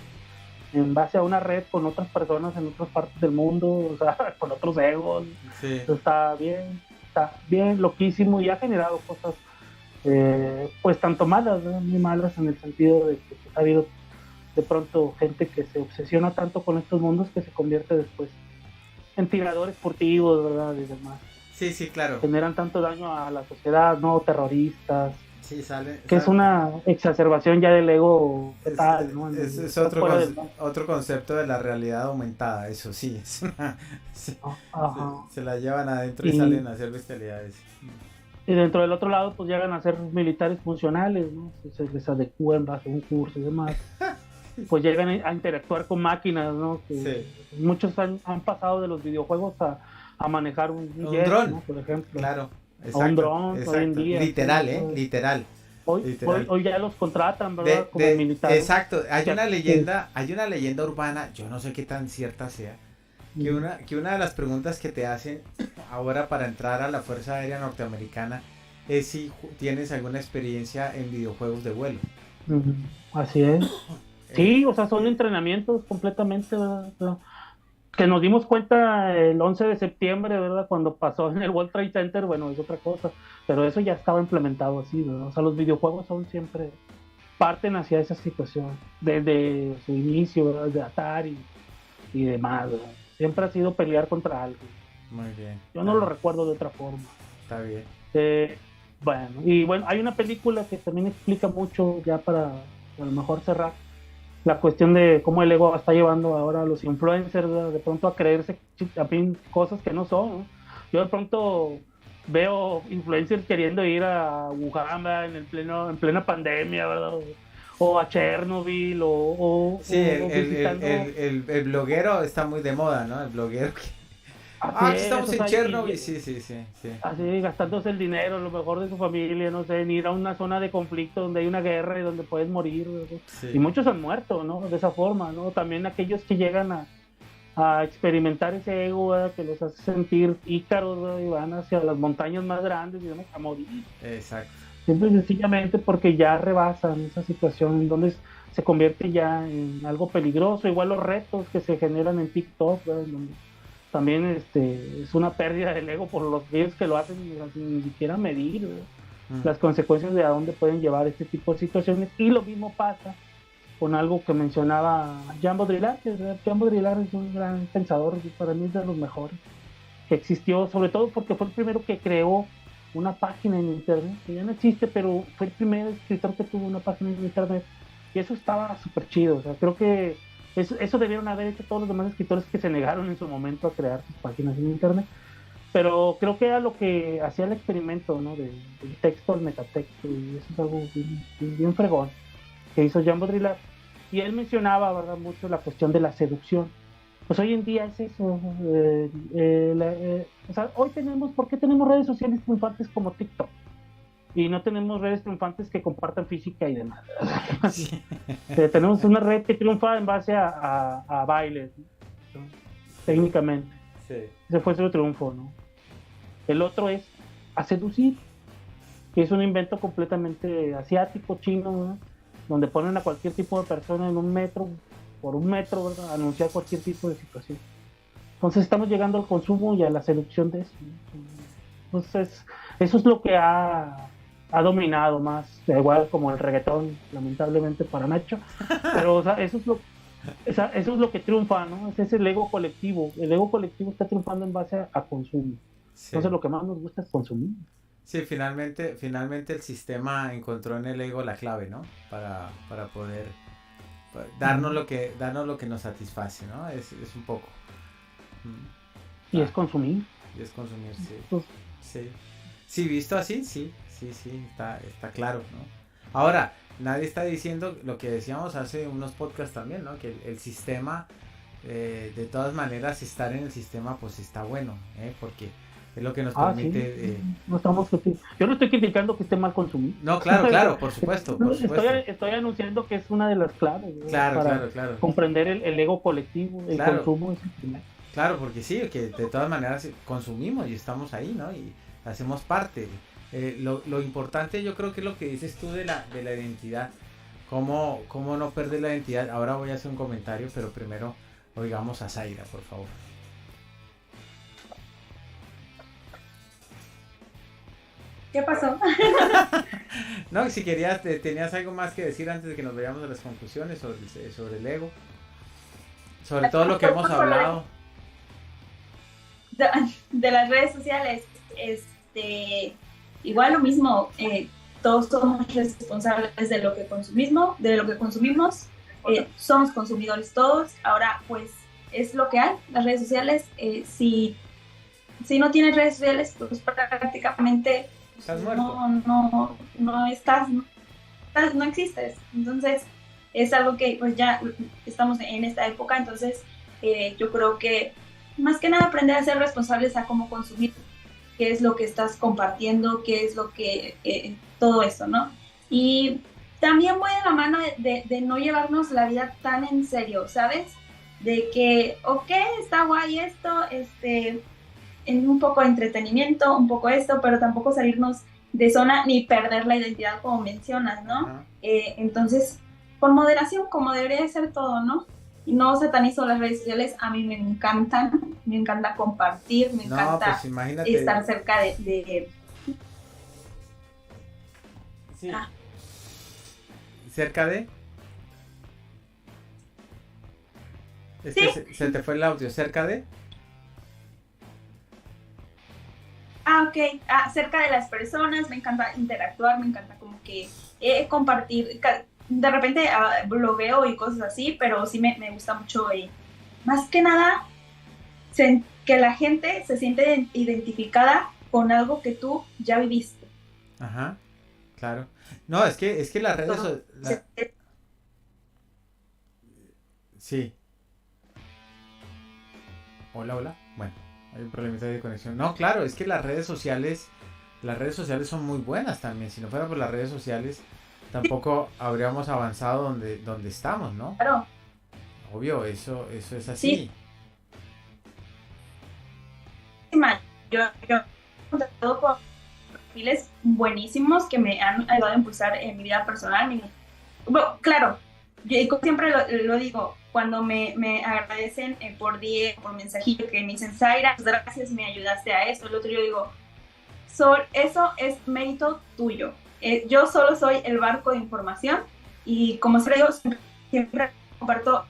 en base a una red con otras personas en otras partes del mundo, o sea, con otros egos. Sí. Está bien loquísimo y ha generado cosas pues tanto malas, ¿no? Muy malas en el sentido de que pues, ha habido de pronto gente que se obsesiona tanto con estos mundos que se convierte después en tiradores furtivos, ¿verdad? Y demás. Sí, sí, claro. Generan tanto daño a la sociedad, ¿no? Terroristas. Sí, sale. Es una exacerbación ya del ego total, ¿no? Es otro concepto de la realidad aumentada, eso sí. Se la llevan adentro y salen a hacer bestialidades. Y dentro del otro lado, pues llegan a ser militares funcionales, ¿no? Se les adecúan bajo un curso y demás. Pues llegan a interactuar con máquinas, ¿no? Que muchos han pasado de los videojuegos a manejar un jet, ¿no? Por ejemplo. Claro. Exacto, a un dron hoy en día. Literal, literal. Hoy ya los contratan, ¿verdad? Como militares. Exacto. Hay una leyenda urbana, yo no sé qué tan cierta sea, que una de las preguntas que te hacen ahora para entrar a la Fuerza Aérea Norteamericana es si tienes alguna experiencia en videojuegos de vuelo. Así es. Sí, o sea, son entrenamientos completamente, ¿verdad? Que nos dimos cuenta el 11 de septiembre, ¿verdad? Cuando pasó en el World Trade Center, bueno, es otra cosa, pero eso ya estaba implementado así, ¿verdad? O sea, los videojuegos son siempre, parten hacia esa situación, desde su inicio, ¿verdad? De Atari y demás, ¿verdad? Siempre ha sido pelear contra algo. Muy bien. Yo no lo recuerdo de otra forma. Está bien. Bueno, hay una película que también explica mucho, ya para a lo mejor cerrar, la cuestión de cómo el ego está llevando ahora a los influencers, ¿verdad? De pronto a creerse cosas que no son, ¿no? Yo de pronto veo influencers queriendo ir a Wuhan, ¿verdad? En plena pandemia, ¿verdad? O a Chernobyl sí, el bloguero está muy de moda, ¿no? El bloguero que estamos en Chernobyl, sí. Así, gastándose el dinero, lo mejor de su familia, no sé, en ir a una zona de conflicto donde hay una guerra y donde puedes morir, sí. Y muchos han muerto, ¿no? De esa forma, ¿no? También aquellos que llegan a experimentar ese ego, ¿verdad? Que los hace sentir ícaros, ¿verdad? Y van hacia las montañas más grandes y van a morir. Exacto. Simple y sencillamente porque ya rebasan esa situación en donde se convierte ya en algo peligroso. Igual los retos que se generan en TikTok, ¿verdad? Donde también es una pérdida del ego por los vídeos que lo hacen sin siquiera medir, ¿verdad? Las consecuencias de a dónde pueden llevar este tipo de situaciones. Y lo mismo pasa con algo que mencionaba Jean Baudrillard, que Jean Baudrillard es un gran pensador, para mí es de los mejores que existió, sobre todo porque fue el primero que creó una página en internet, que ya no existe, pero fue el primer escritor que tuvo una página en internet, y eso estaba súper chido. O sea, creo que eso debieron haber hecho todos los demás escritores que se negaron en su momento a crear sus páginas en internet, pero creo que era lo que hacía el experimento, ¿no? Del texto al metatexto, y eso es algo bien fregón que hizo Jean Baudrillard. Y él mencionaba, ¿verdad?, mucho la cuestión de la seducción. Pues hoy en día es eso. O sea, hoy ¿por qué tenemos redes sociales triunfantes como TikTok? Y no tenemos redes triunfantes que compartan física y demás. Sí. Tenemos una red que triunfa en base a bailes, ¿no? Técnicamente. Sí. Ese fue su triunfo, ¿no? El otro es a seducir, que es un invento completamente asiático, chino, ¿no? Donde ponen a cualquier tipo de persona en un metro, por un metro, ¿verdad? Anunciar cualquier tipo de situación. Entonces estamos llegando al consumo y a la seducción de eso, ¿no? Entonces eso es lo que ha dominado más, igual como el reggaetón, lamentablemente para Nacho, pero o sea, eso es lo que triunfa, ¿no? Ese es el ego colectivo. El ego colectivo está triunfando en base a consumo. Sí. Entonces lo que más nos gusta es consumir. Sí, finalmente el sistema encontró en el ego la clave, ¿no? Para poder darnos lo que nos satisface, ¿no? Es un poco. Y es consumir. Y es consumir, sí. Pues, sí. Sí, visto así, sí, está claro, ¿no? Ahora, nadie está diciendo lo que decíamos hace unos podcasts también, ¿no? Que el sistema, de todas maneras, estar en el sistema, pues está bueno, porque es lo que nos permite... Sí. No estamos, yo no estoy criticando que esté mal consumir. No, claro, por supuesto. Estoy anunciando que es una de las claves, ¿no? Claro. Comprender el ego colectivo, el consumo es el primer. Claro, porque sí, que de todas maneras consumimos y estamos ahí, ¿no? Y hacemos parte. Lo importante, yo creo que es lo que dices tú de la identidad, ¿Cómo no perder la identidad? Ahora voy a hacer un comentario, pero primero oigamos a Zaira, por favor. ¿Qué pasó? No, si querías, tenías algo más que decir antes de que nos vayamos a las conclusiones sobre el ego. Sobre todo lo que hemos hablado. De las redes sociales, igual lo mismo, todos somos responsables de lo que consumimos, somos consumidores todos. Ahora pues es lo que hay, las redes sociales. Si no tienes redes sociales, pues prácticamente Estás muerto. no existes. Entonces es algo que pues ya estamos en esta época. Entonces yo creo que más que nada aprender a ser responsables a cómo consumir, qué es lo que estás compartiendo, qué es lo que todo eso, ¿no? Y también voy de la mano de no llevarnos la vida tan en serio, ¿sabes? De que, ok, está guay esto, en un poco de entretenimiento, un poco esto, pero tampoco salirnos de zona ni perder la identidad como mencionas, ¿no? Entonces, con moderación, como debería ser todo, ¿no? Y no satanizo las redes sociales, a mí me encanta compartir, me encanta pues estar cerca de... Sí. ¿Cerca de? Es ¿Sí? que se te fue el audio. ¿Cerca de? Ok. Cerca de las personas, me encanta interactuar, me encanta como que compartir. De repente blogueo y cosas así, pero sí me gusta mucho, más que nada, que la gente se siente identificada con algo que tú ya viviste. Ajá, claro. No, es que las redes sociales... Sí. Hola. Bueno, hay un problemita de conexión. No, claro, es que las redes sociales son muy buenas también. Si no fuera por las redes sociales, tampoco habríamos avanzado donde estamos, ¿no? Claro. Obvio, eso es así. Sí. Yo he contactado con perfiles buenísimos que me han ayudado a impulsar en mi vida personal. Bueno, claro, yo siempre lo digo, cuando me agradecen por DM, por mensajillo, que me dicen, Zaira, gracias, me ayudaste a esto, el otro, yo digo, eso es mérito tuyo. Yo solo soy el barco de información y como siempre comparto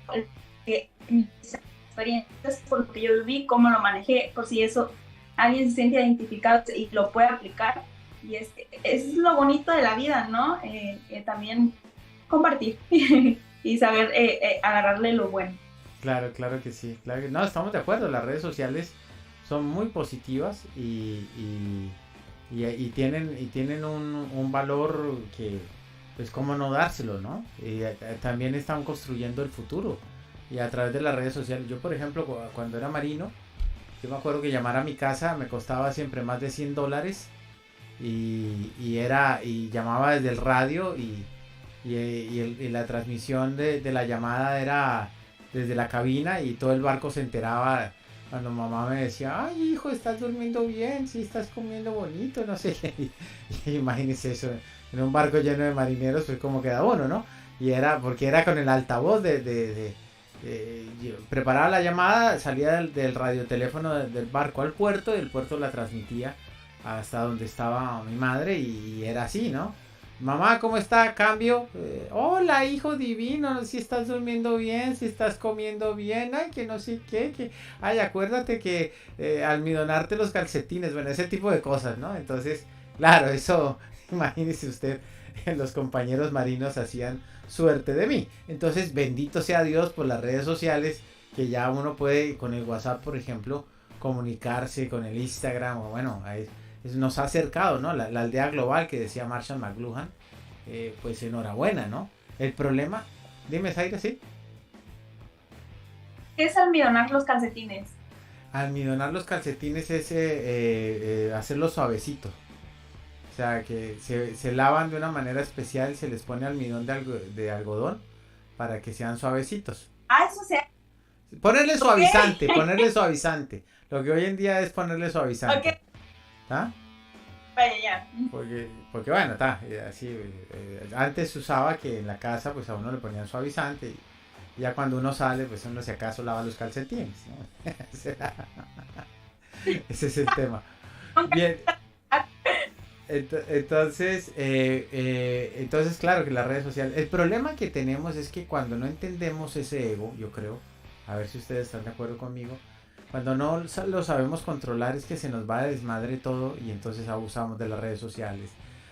mis experiencias, por lo que yo viví, cómo lo manejé, por si eso alguien se siente identificado y lo puede aplicar. Y es lo bonito de la vida, ¿no? También compartir y saber agarrarle lo bueno. Claro que sí. No, estamos de acuerdo. Las redes sociales son muy positivas y tienen un valor que, pues, cómo no dárselo, ¿no? También están construyendo el futuro. Y a través de las redes sociales. Yo, por ejemplo, cuando era marino, yo me acuerdo que llamar a mi casa me costaba siempre más de $100 y llamaba desde el radio y la transmisión de la llamada era desde la cabina y todo el barco se enteraba cuando mamá me decía, ay hijo, estás durmiendo bien, sí, estás comiendo bonito, no sé qué. Y imagínense eso, en un barco lleno de marineros, pues como queda uno, ¿no? Y porque era con el altavoz yo preparaba la llamada, salía del radioteléfono del barco al puerto y el puerto la transmitía hasta donde estaba mi madre y era así, ¿no? Mamá, ¿cómo está? Cambio. Hola, hijo divino, si estás durmiendo bien, si estás comiendo bien, ay, que no sé qué, ay, acuérdate que almidonarte los calcetines, bueno, ese tipo de cosas, ¿no? Entonces, claro, eso, imagínese usted, los compañeros marinos hacían suerte de mí. Entonces, bendito sea Dios por las redes sociales, que ya uno puede, con el WhatsApp, por ejemplo, comunicarse, con el Instagram, o bueno, nos ha acercado, ¿no? La aldea global que decía Marshall McLuhan, pues enhorabuena, ¿no? El problema, dime, Zaira, ¿sí? ¿Qué es almidonar los calcetines? Almidonar los calcetines es hacerlos suavecitos. O sea, que se lavan de una manera especial, se les pone almidón de algodón para que sean suavecitos. Eso se... Ponerle suavizante. Lo que hoy en día es ponerle suavizante. Okay. ¿Ah? Vaya, ya. Porque bueno, así, antes se usaba que en la casa pues a uno le ponían suavizante y ya cuando uno sale pues uno si acaso lava los calcetines, ¿no? Ese es el tema. Bien, entonces claro que las redes sociales, el problema que tenemos es que cuando no entendemos ese ego, yo creo, a ver si ustedes están de acuerdo conmigo, cuando no lo sabemos controlar es que se nos va de desmadre todo y entonces abusamos de las redes sociales,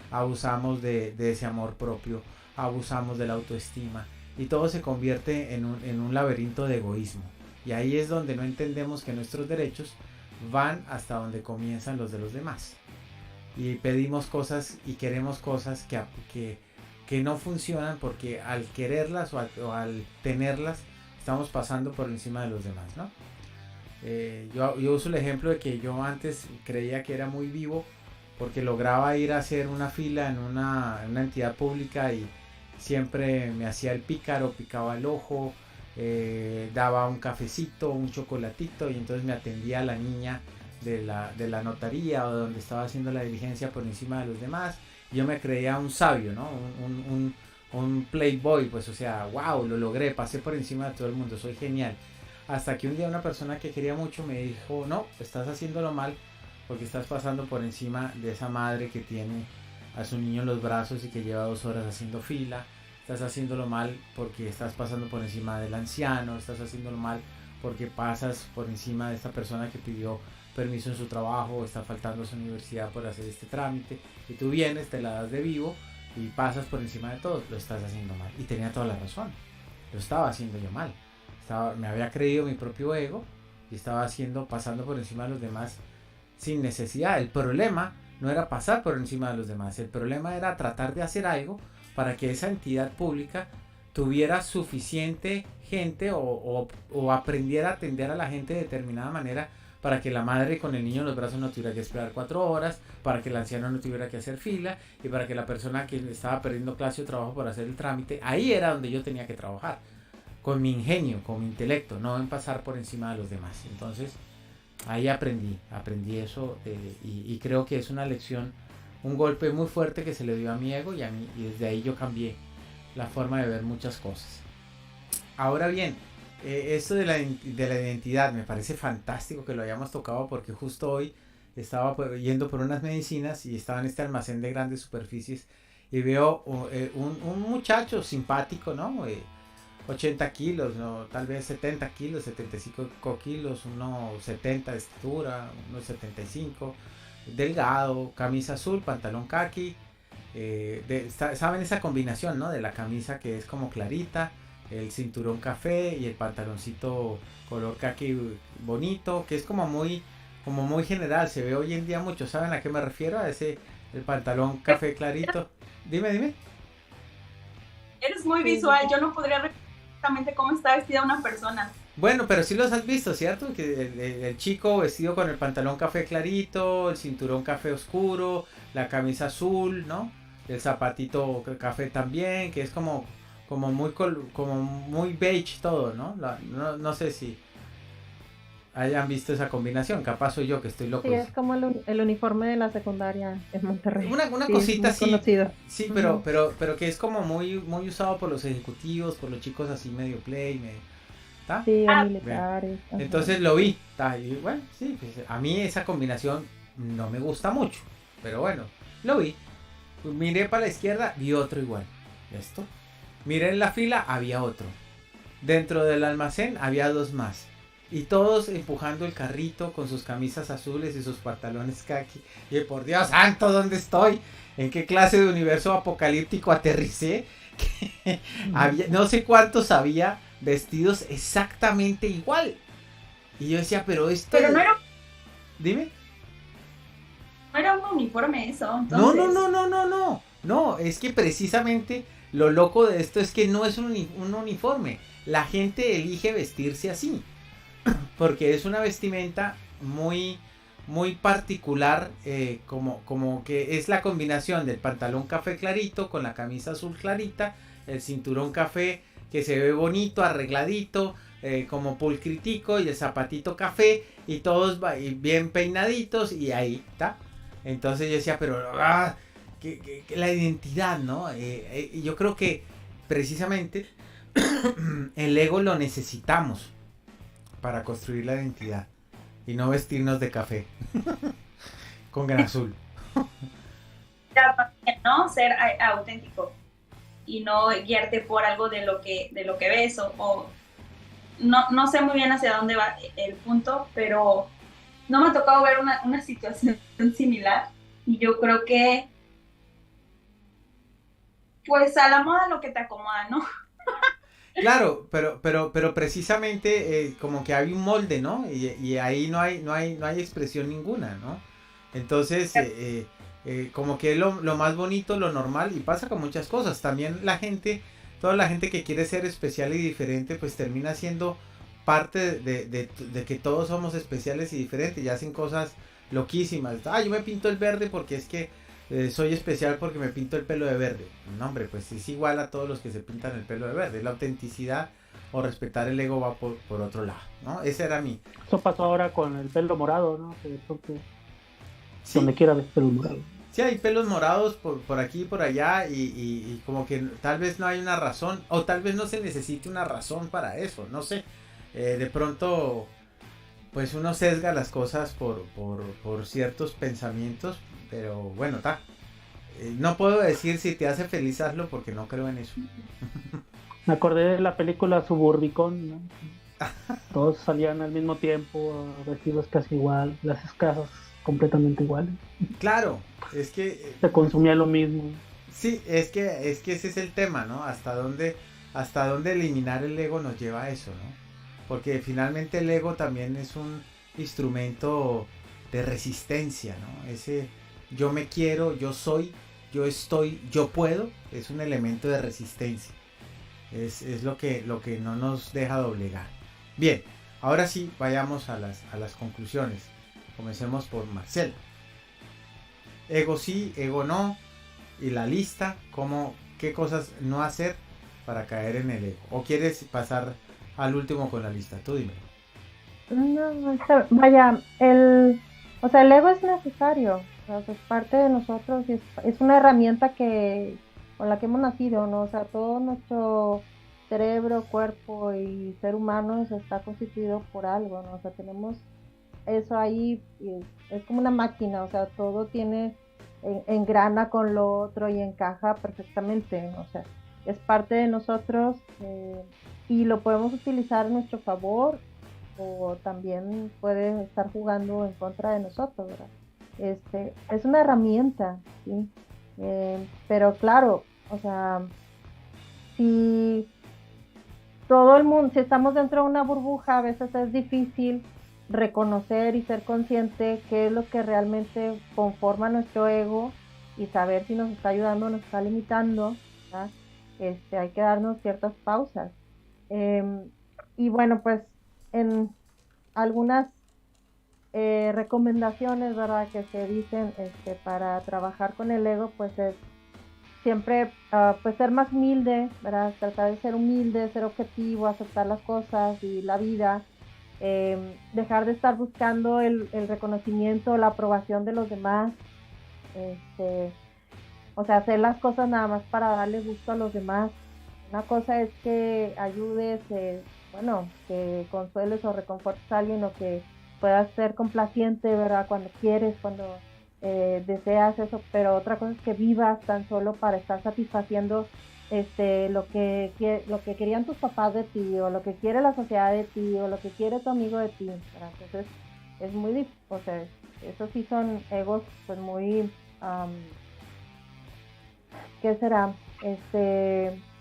abusamos de ese amor propio, abusamos de la autoestima y todo se convierte en un laberinto de egoísmo. Y ahí es donde no entendemos que nuestros derechos van hasta donde comienzan los de los demás. Y pedimos cosas y queremos cosas que no funcionan porque al quererlas o al tenerlas estamos pasando por encima de los demás, ¿no? Yo uso el ejemplo de que yo antes creía que era muy vivo porque lograba ir a hacer una fila en una entidad pública y siempre me hacía el pícaro, picaba el ojo, daba un cafecito, un chocolatito y entonces me atendía la niña de la notaría o donde estaba haciendo la diligencia por encima de los demás. Yo me creía un sabio, ¿no? Un playboy, pues o sea, wow, lo logré, pasé por encima de todo el mundo, soy genial. Hasta que un día una persona que quería mucho me dijo, no, estás haciéndolo mal porque estás pasando por encima de esa madre que tiene a su niño en los brazos y que lleva 2 horas haciendo fila. Estás haciéndolo mal porque estás pasando por encima del anciano, estás haciéndolo mal porque pasas por encima de esta persona que pidió permiso en su trabajo, está faltando a su universidad por hacer este trámite y tú vienes, te la das de vivo y pasas por encima de todo, lo estás haciendo mal. Y tenía toda la razón, lo estaba haciendo yo mal. Me había creído mi propio ego y estaba pasando por encima de los demás sin necesidad. El problema no era pasar por encima de los demás, el problema era tratar de hacer algo para que esa entidad pública tuviera suficiente gente o aprendiera a atender a la gente de determinada manera para que la madre con el niño en los brazos no tuviera que esperar 4 horas, para que el anciano no tuviera que hacer fila y para que la persona que estaba perdiendo clase o trabajo por hacer el trámite, ahí era donde yo tenía que trabajar. Con mi ingenio, con mi intelecto, no en pasar por encima de los demás. Entonces, ahí aprendí eso y creo que es una lección, un golpe muy fuerte que se le dio a mi ego y desde ahí yo cambié la forma de ver muchas cosas. Ahora bien, esto de la identidad me parece fantástico que lo hayamos tocado porque justo hoy estaba yendo por unas medicinas y estaba en este almacén de grandes superficies y veo un muchacho simpático, ¿no? 80 kilos, ¿no? Tal vez 70 kilos, 75 kilos, unos 70 de estatura, unos 75, delgado, camisa azul, pantalón caqui, ¿saben esa combinación, ¿no? De la camisa que es como clarita, el cinturón café y el pantaloncito color caqui bonito, que es como muy general, se ve hoy en día mucho, ¿saben a qué me refiero? A el pantalón café clarito. Dime. Eres muy visual, yo no podría recordar exactamente cómo está vestida una persona. Bueno, pero sí los has visto, ¿cierto? Que el chico vestido con el pantalón café clarito, el cinturón café oscuro, la camisa azul, ¿no? El zapatito café también, que es como muy beige todo, ¿no? No sé si hayan visto esa combinación, capaz soy yo que estoy loco. Sí, es como el uniforme de la secundaria en Monterrey. Una sí, cosita así. Conocido. Sí, pero que es como muy usado por los ejecutivos, por los chicos así medio play, ¿tá? Sí, militares. Entonces lo vi, ¿tá? Y bueno, sí, pues, a mí esa combinación no me gusta mucho, pero bueno, lo vi. Miré para la izquierda, vi otro igual. Esto. Miré en la fila, había otro. Dentro del almacén había 2 más. Y todos empujando el carrito con sus camisas azules y sus pantalones khaki. Y por Dios santo, ¿dónde estoy? ¿En qué clase de universo apocalíptico aterricé? Había, no sé cuántos había vestidos exactamente igual. Y yo decía, pero esto... Pero no era... Dime. No era un uniforme eso, entonces... No, es que precisamente lo loco de esto es que no es un uniforme. La gente elige vestirse así. Porque es una vestimenta muy particular, como que es la combinación del pantalón café clarito con la camisa azul clarita, el cinturón café que se ve bonito, arregladito, como pulcritico, y el zapatito café, y todos bien peinaditos, y ahí está. Entonces yo decía, pero que la identidad, ¿no? Yo creo que precisamente el ego lo necesitamos para construir la identidad y no vestirnos de café con gran azul. ¿No? Ser auténtico y no guiarte por algo de lo que ves o no sé muy bien hacia dónde va el punto, pero no me ha tocado ver una situación similar y yo creo que pues a la moda lo que te acomoda, ¿no? Claro, pero precisamente como que hay un molde, ¿no? Y ahí no hay expresión ninguna, ¿no? Entonces, como que es lo más bonito, lo normal, y pasa con muchas cosas. También toda la gente que quiere ser especial y diferente, pues termina siendo parte de que todos somos especiales y diferentes, y hacen cosas loquísimas. Yo me pinto el verde porque es que soy especial porque me pinto el pelo de verde. No, hombre, pues es igual a todos los que se pintan el pelo de verde. La autenticidad o respetar el ego va por otro lado, ¿no? Ese era mi... Eso pasó ahora con el pelo morado, ¿no? Que Sí. Donde quiera ves pelo morado. Sí, hay pelos morados por aquí y por allá y como que tal vez no hay una razón o tal vez no se necesite una razón para eso, no sé. De pronto, pues uno sesga las cosas por ciertos pensamientos, pero bueno, no puedo decir si te hace feliz hazlo porque no creo en eso. Me acordé de la película Suburbicon, ¿no? Todos salían al mismo tiempo, vestidos casi igual, las casas completamente iguales. Claro, es que... Se consumía lo mismo. Sí, es que ese es el tema, ¿no? Hasta dónde eliminar el ego nos lleva a eso, ¿no? Porque finalmente el ego también es un instrumento de resistencia, ¿no? Ese yo me quiero, yo soy, yo estoy, yo puedo, es un elemento de resistencia. Es lo que no nos deja doblegar. Bien, ahora sí, vayamos a las conclusiones. Comencemos por Marcela. Ego sí, ego no. Y la lista, qué cosas no hacer para caer en el ego. ¿O quieres pasar al último con la lista? Tú dime. No, vaya, el ego es necesario, o sea, es parte de nosotros y es una herramienta con la que hemos nacido, ¿no? O sea, todo nuestro cerebro, cuerpo y ser humano está constituido por algo, ¿no? O sea, tenemos eso ahí, y es como una máquina, o sea, todo engrana con lo otro y encaja perfectamente, ¿no? O sea, es parte de nosotros y lo podemos utilizar a nuestro favor o también puede estar jugando en contra de nosotros, ¿verdad? Es una herramienta, ¿sí? Pero claro, o sea, si todo el mundo, si estamos dentro de una burbuja, a veces es difícil reconocer y ser consciente qué es lo que realmente conforma nuestro ego y saber si nos está ayudando o nos está limitando, ¿verdad? Hay que darnos ciertas pausas. Y bueno, pues en algunas recomendaciones, ¿verdad?, que se dicen para trabajar con el ego, pues es siempre pues ser más humilde, ¿verdad? Tratar de ser humilde, ser objetivo, aceptar las cosas y la vida, dejar de estar buscando el reconocimiento, la aprobación de los demás, o sea, hacer las cosas nada más para darle gusto a los demás. Una cosa es que ayudes, bueno, que consueles o reconfortes a alguien o que puedas ser complaciente, ¿verdad? Cuando quieres, cuando deseas eso, pero otra cosa es que vivas tan solo para estar satisfaciendo lo que querían tus papás de ti o lo que quiere la sociedad de ti o lo que quiere tu amigo de ti, ¿verdad? Entonces es muy difícil, o sea, esos sí son egos pues muy ¿qué será?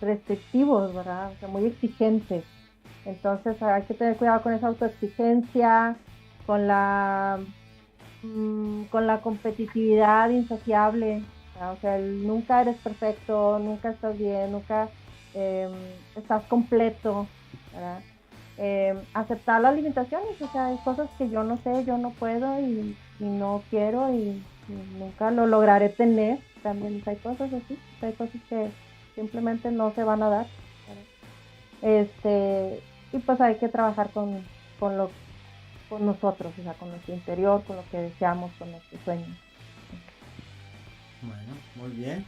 Restrictivos, ¿verdad? O sea, muy exigentes. Entonces hay que tener cuidado con esa autoexigencia, con la competitividad insaciable, ¿verdad? O sea, nunca eres perfecto, nunca estás bien, nunca estás completo, ¿verdad? Aceptar las limitaciones, o sea, hay cosas que yo no sé, yo no puedo y no quiero y nunca lo lograré tener. También hay cosas así, hay cosas que simplemente no se van a dar, ¿verdad? Y pues hay que trabajar con nosotros, o sea, con nuestro interior, con lo que deseamos, con nuestros sueños. Bueno, muy bien.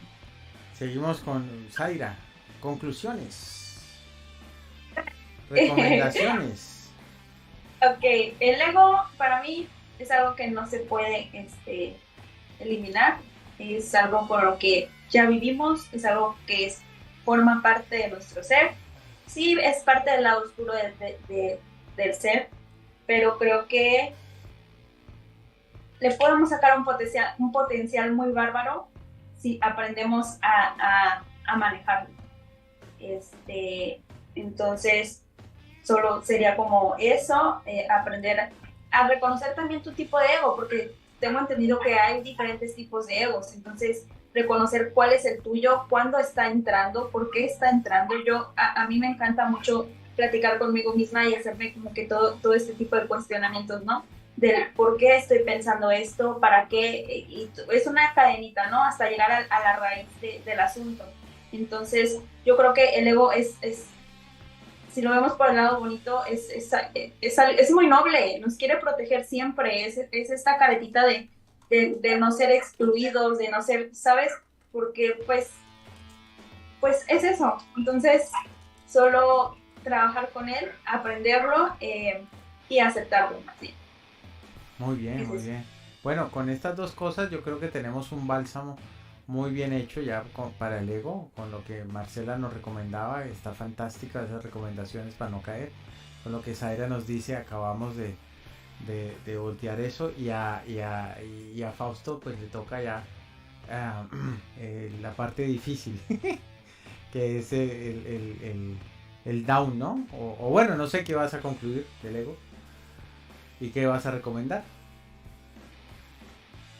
Seguimos con Zaira. Conclusiones. Recomendaciones. Ok, el ego para mí es algo que no se puede eliminar, es algo por lo que ya vivimos, es algo que forma parte de nuestro ser. Sí, es parte del lado oscuro del ser, pero creo que le podemos sacar un potencial muy bárbaro si aprendemos a manejarlo. Entonces, solo sería como eso, aprender a reconocer también tu tipo de ego, porque tengo entendido que hay diferentes tipos de egos, entonces reconocer cuál es el tuyo, cuándo está entrando, por qué está entrando. A mí me encanta mucho platicar conmigo misma y hacerme como que todo este tipo de cuestionamientos, ¿no? Del por qué estoy pensando esto, para qué, y es una cadenita, ¿no? Hasta llegar a la raíz del asunto. Entonces, yo creo que el ego si lo vemos por el lado bonito, es muy noble, nos quiere proteger siempre, es esta caretita de no ser excluidos, de no ser, ¿sabes? Porque pues es eso. Entonces, solo trabajar con él, aprenderlo y aceptarlo. ¿Sí? Muy bien, muy bien. Bueno, con estas dos cosas yo creo que tenemos un bálsamo muy bien hecho ya para el ego, con lo que Marcela nos recomendaba. Está fantástica esas recomendaciones para no caer. Con lo que Zaira nos dice, acabamos de voltear eso, y a Fausto pues le toca ya la parte difícil que es el down, ¿no? O bueno, no sé qué vas a concluir del ego y qué vas a recomendar.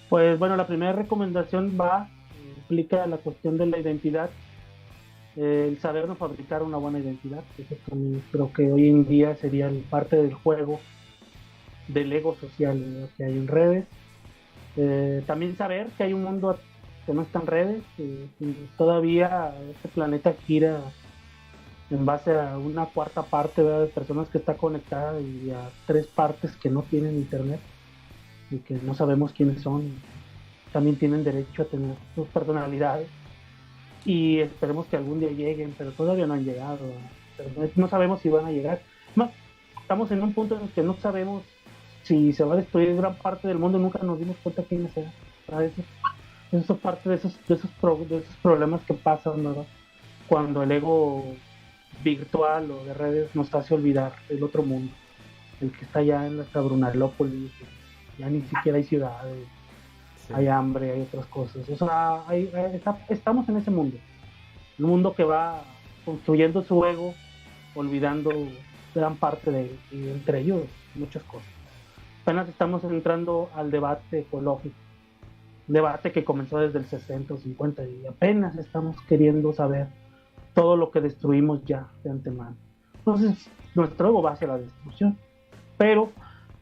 Pues bueno, la primera recomendación implica la cuestión de la identidad, el sabernos fabricar una buena identidad. Eso también creo que hoy en día sería parte del juego del ego social, ¿no?, que hay en redes. También saber que hay un mundo que no está en redes, que todavía este planeta gira en base a una cuarta parte, ¿verdad?, de personas que está conectada, y a 3 partes que no tienen internet y que no sabemos quiénes son. También tienen derecho a tener sus personalidades, y esperemos que algún día lleguen, pero todavía no han llegado. Pero no sabemos si van a llegar. No, estamos en un punto en el que no sabemos si se va a destruir gran parte del mundo. Nunca nos dimos cuenta quiénes eran. Eso es parte de esos problemas que pasan, ¿verdad?, cuando el ego virtual o de redes nos hace olvidar el otro mundo, el que está allá en la Brunalópolis. Ya ni siquiera hay ciudades, sí. Hay hambre, hay otras cosas. O sea, estamos en ese mundo, un mundo que va construyendo su ego, olvidando gran parte de él, y entre ellos muchas cosas. Apenas estamos entrando al debate ecológico, un debate que comenzó desde el 60 o 50, y apenas estamos queriendo saber todo lo que destruimos ya de antemano. Entonces, nuestro ego va hacia la destrucción, pero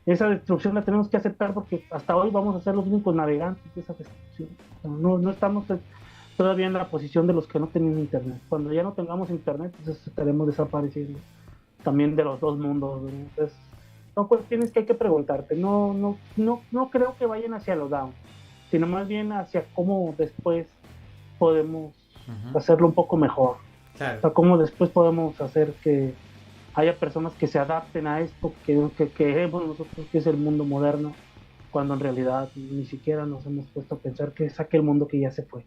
esa destrucción la tenemos que aceptar, porque hasta hoy vamos a ser los únicos navegantes de esa destrucción. No estamos todavía en la posición de los que no tienen internet. Cuando ya no tengamos internet, entonces estaremos desapareciendo también de los dos mundos, ¿no? Entonces, son cuestiones que hay que preguntarte. No creo que vayan hacia lo down, sino más bien hacia cómo después podemos hacerlo un poco mejor. Claro. O sea, cómo después podemos hacer que haya personas que se adapten a esto que queremos nosotros, que es el mundo moderno, cuando en realidad ni siquiera nos hemos puesto a pensar que es aquel mundo que ya se fue,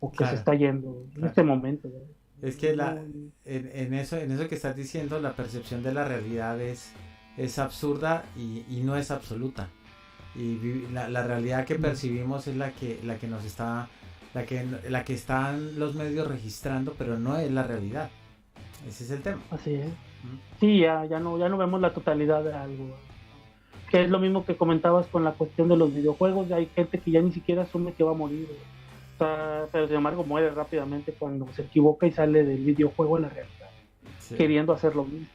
o que se está yendo en este momento, ¿verdad? Es que en eso que estás diciendo, la percepción de la realidad es absurda y no es absoluta. Y la realidad que percibimos es la que nos está, la que están los medios registrando, pero no es la realidad. Ese es el tema. Así es. Sí, ya no vemos la totalidad de algo, que es lo mismo que comentabas con la cuestión de los videojuegos. Hay gente que ya ni siquiera asume que va a morir, o sea, pero sin embargo muere rápidamente cuando se equivoca y sale del videojuego a la realidad, sí, queriendo hacer lo mismo.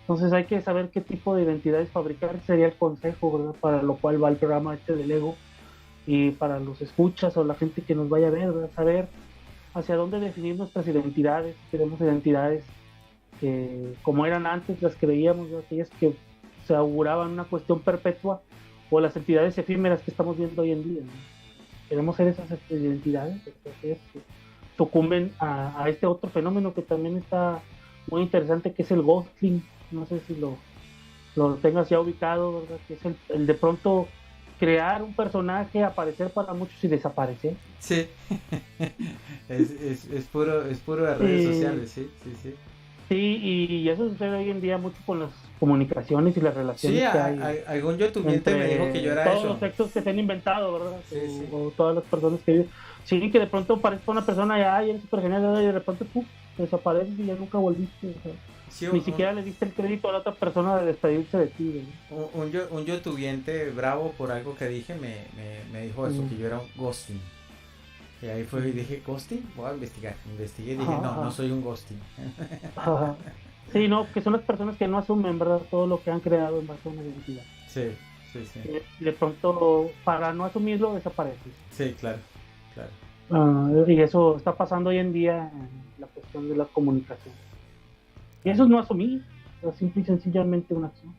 Entonces hay que saber qué tipo de identidades fabricar. Sería el consejo, ¿verdad?, para lo cual va el programa del ego, y para los escuchas o la gente que nos vaya a ver, ¿verdad?, saber hacia dónde definir nuestras identidades. Queremos identidades que, como eran antes, las creíamos, ¿no?, aquellas que se auguraban una cuestión perpetua, o las entidades efímeras que estamos viendo hoy en día, ¿no?, queremos ser esas identidades, entonces sucumben a este otro fenómeno que también está muy interesante, que es el ghosting. No sé si lo tengas ya ubicado, ¿verdad? Que es el de pronto crear un personaje, aparecer para muchos y desaparecer. Sí, es puro de redes sociales, sí. Sí, y eso sucede hoy en día mucho con las comunicaciones y las relaciones Sí, que hay. algún youtubiente me dijo que yo era todos eso. los textos que se han inventado, ¿verdad? Sí. O todas las personas que... Sí, que de pronto aparezca una persona y eres súper genial, y de repente desapareces y ya nunca volviste. O sea, Sí, ni siquiera le diste el crédito a la otra persona de despedirse de ti. un youtubiente bravo por algo que dije me dijo eso, que yo era un ghosting. Y ahí fue y dije, ¿ghosting? Voy a investigar. Investigué y dije, no soy un ghosting. Ajá. Sí, no, que son las personas que no asumen, ¿verdad? Todo lo que han creado en base a una identidad. Sí. De pronto, para no asumirlo, desapareces. Sí, claro. Y eso está pasando hoy en día en la cuestión de las comunicaciones. Y eso es no asumir, es simple y sencillamente una acción.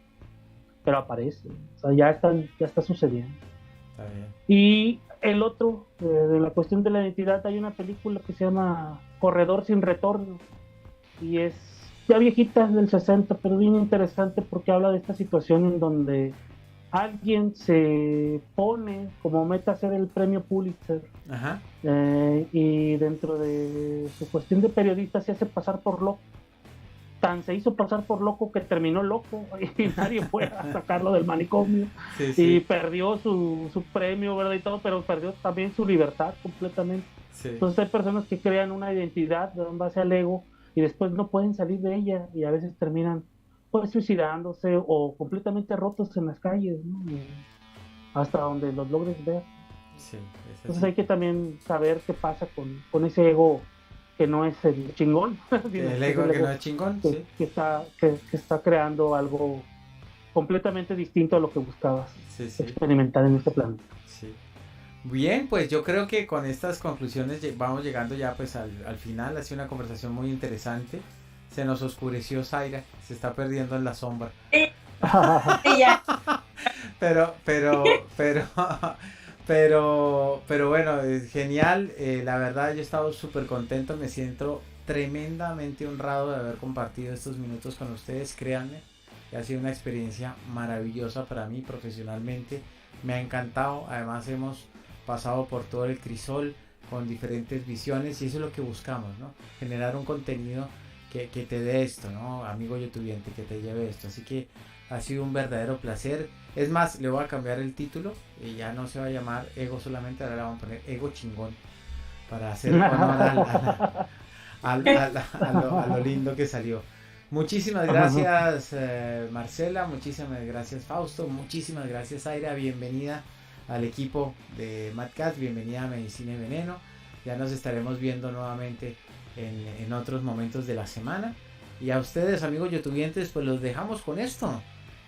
Pero aparece, o sea, ya está sucediendo. Está bien. Y el otro, de la cuestión de la identidad, hay una película que se llama Corredor sin retorno. Y es ya viejita, del 60, pero bien interesante porque habla de esta situación en donde alguien se pone como meta hacer el premio Pulitzer. Ajá. Y dentro de su cuestión de periodista se hace pasar por loco. Tan se hizo pasar por loco que terminó loco y nadie fue a sacarlo del manicomio. Sí. Y perdió su premio, ¿verdad? Y todo, pero perdió también su libertad completamente. Sí. Entonces hay personas que crean una identidad en base al ego y después no pueden salir de ella y a veces terminan pues suicidándose o completamente rotos en las calles, ¿no? Hasta donde los logres ver. Sí, entonces hay que también saber qué pasa con ese ego que no es el chingón. El ego que no es chingón, sí. Que está creando algo completamente distinto a lo que buscabas experimentar en este planeta. Sí. Bien, pues yo creo que con estas conclusiones vamos llegando ya pues al final. Ha sido una conversación muy interesante. Se nos oscureció Zaira, se está perdiendo en la sombra. Pero bueno, es genial. La verdad yo he estado súper contento, me siento tremendamente honrado de haber compartido estos minutos con ustedes. Créanme, que ha sido una experiencia maravillosa para mí profesionalmente. Me ha encantado, además hemos pasado por todo el crisol con diferentes visiones y eso es lo que buscamos, ¿no? Generar un contenido que te dé esto, ¿no? Amigo youtubiente, que te lleve esto. Así que ha sido un verdadero placer. Es más, le voy a cambiar el título y ya no se va a llamar Ego solamente, ahora le vamos a poner Ego Chingón para hacer honor a lo lindo que salió. Muchísimas gracias Marcela, muchísimas gracias Fausto, muchísimas gracias Zaira, bienvenida al equipo de Madcast, bienvenida a Medicina y Veneno. Ya nos estaremos viendo nuevamente en otros momentos de la semana. Y a ustedes, amigos youtubientes, pues los dejamos con esto,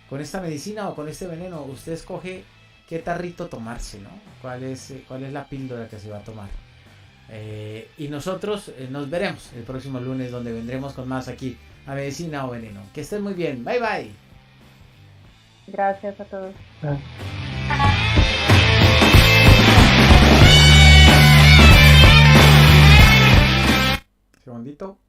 con esta medicina o con este veneno. Usted escoge qué tarrito tomarse, ¿no? ¿Cuál es la píldora que se va a tomar? Y nosotros nos veremos el próximo lunes, donde vendremos con más aquí a Medicina o Veneno. Que estén muy bien. Bye bye. Gracias a todos. Segundito.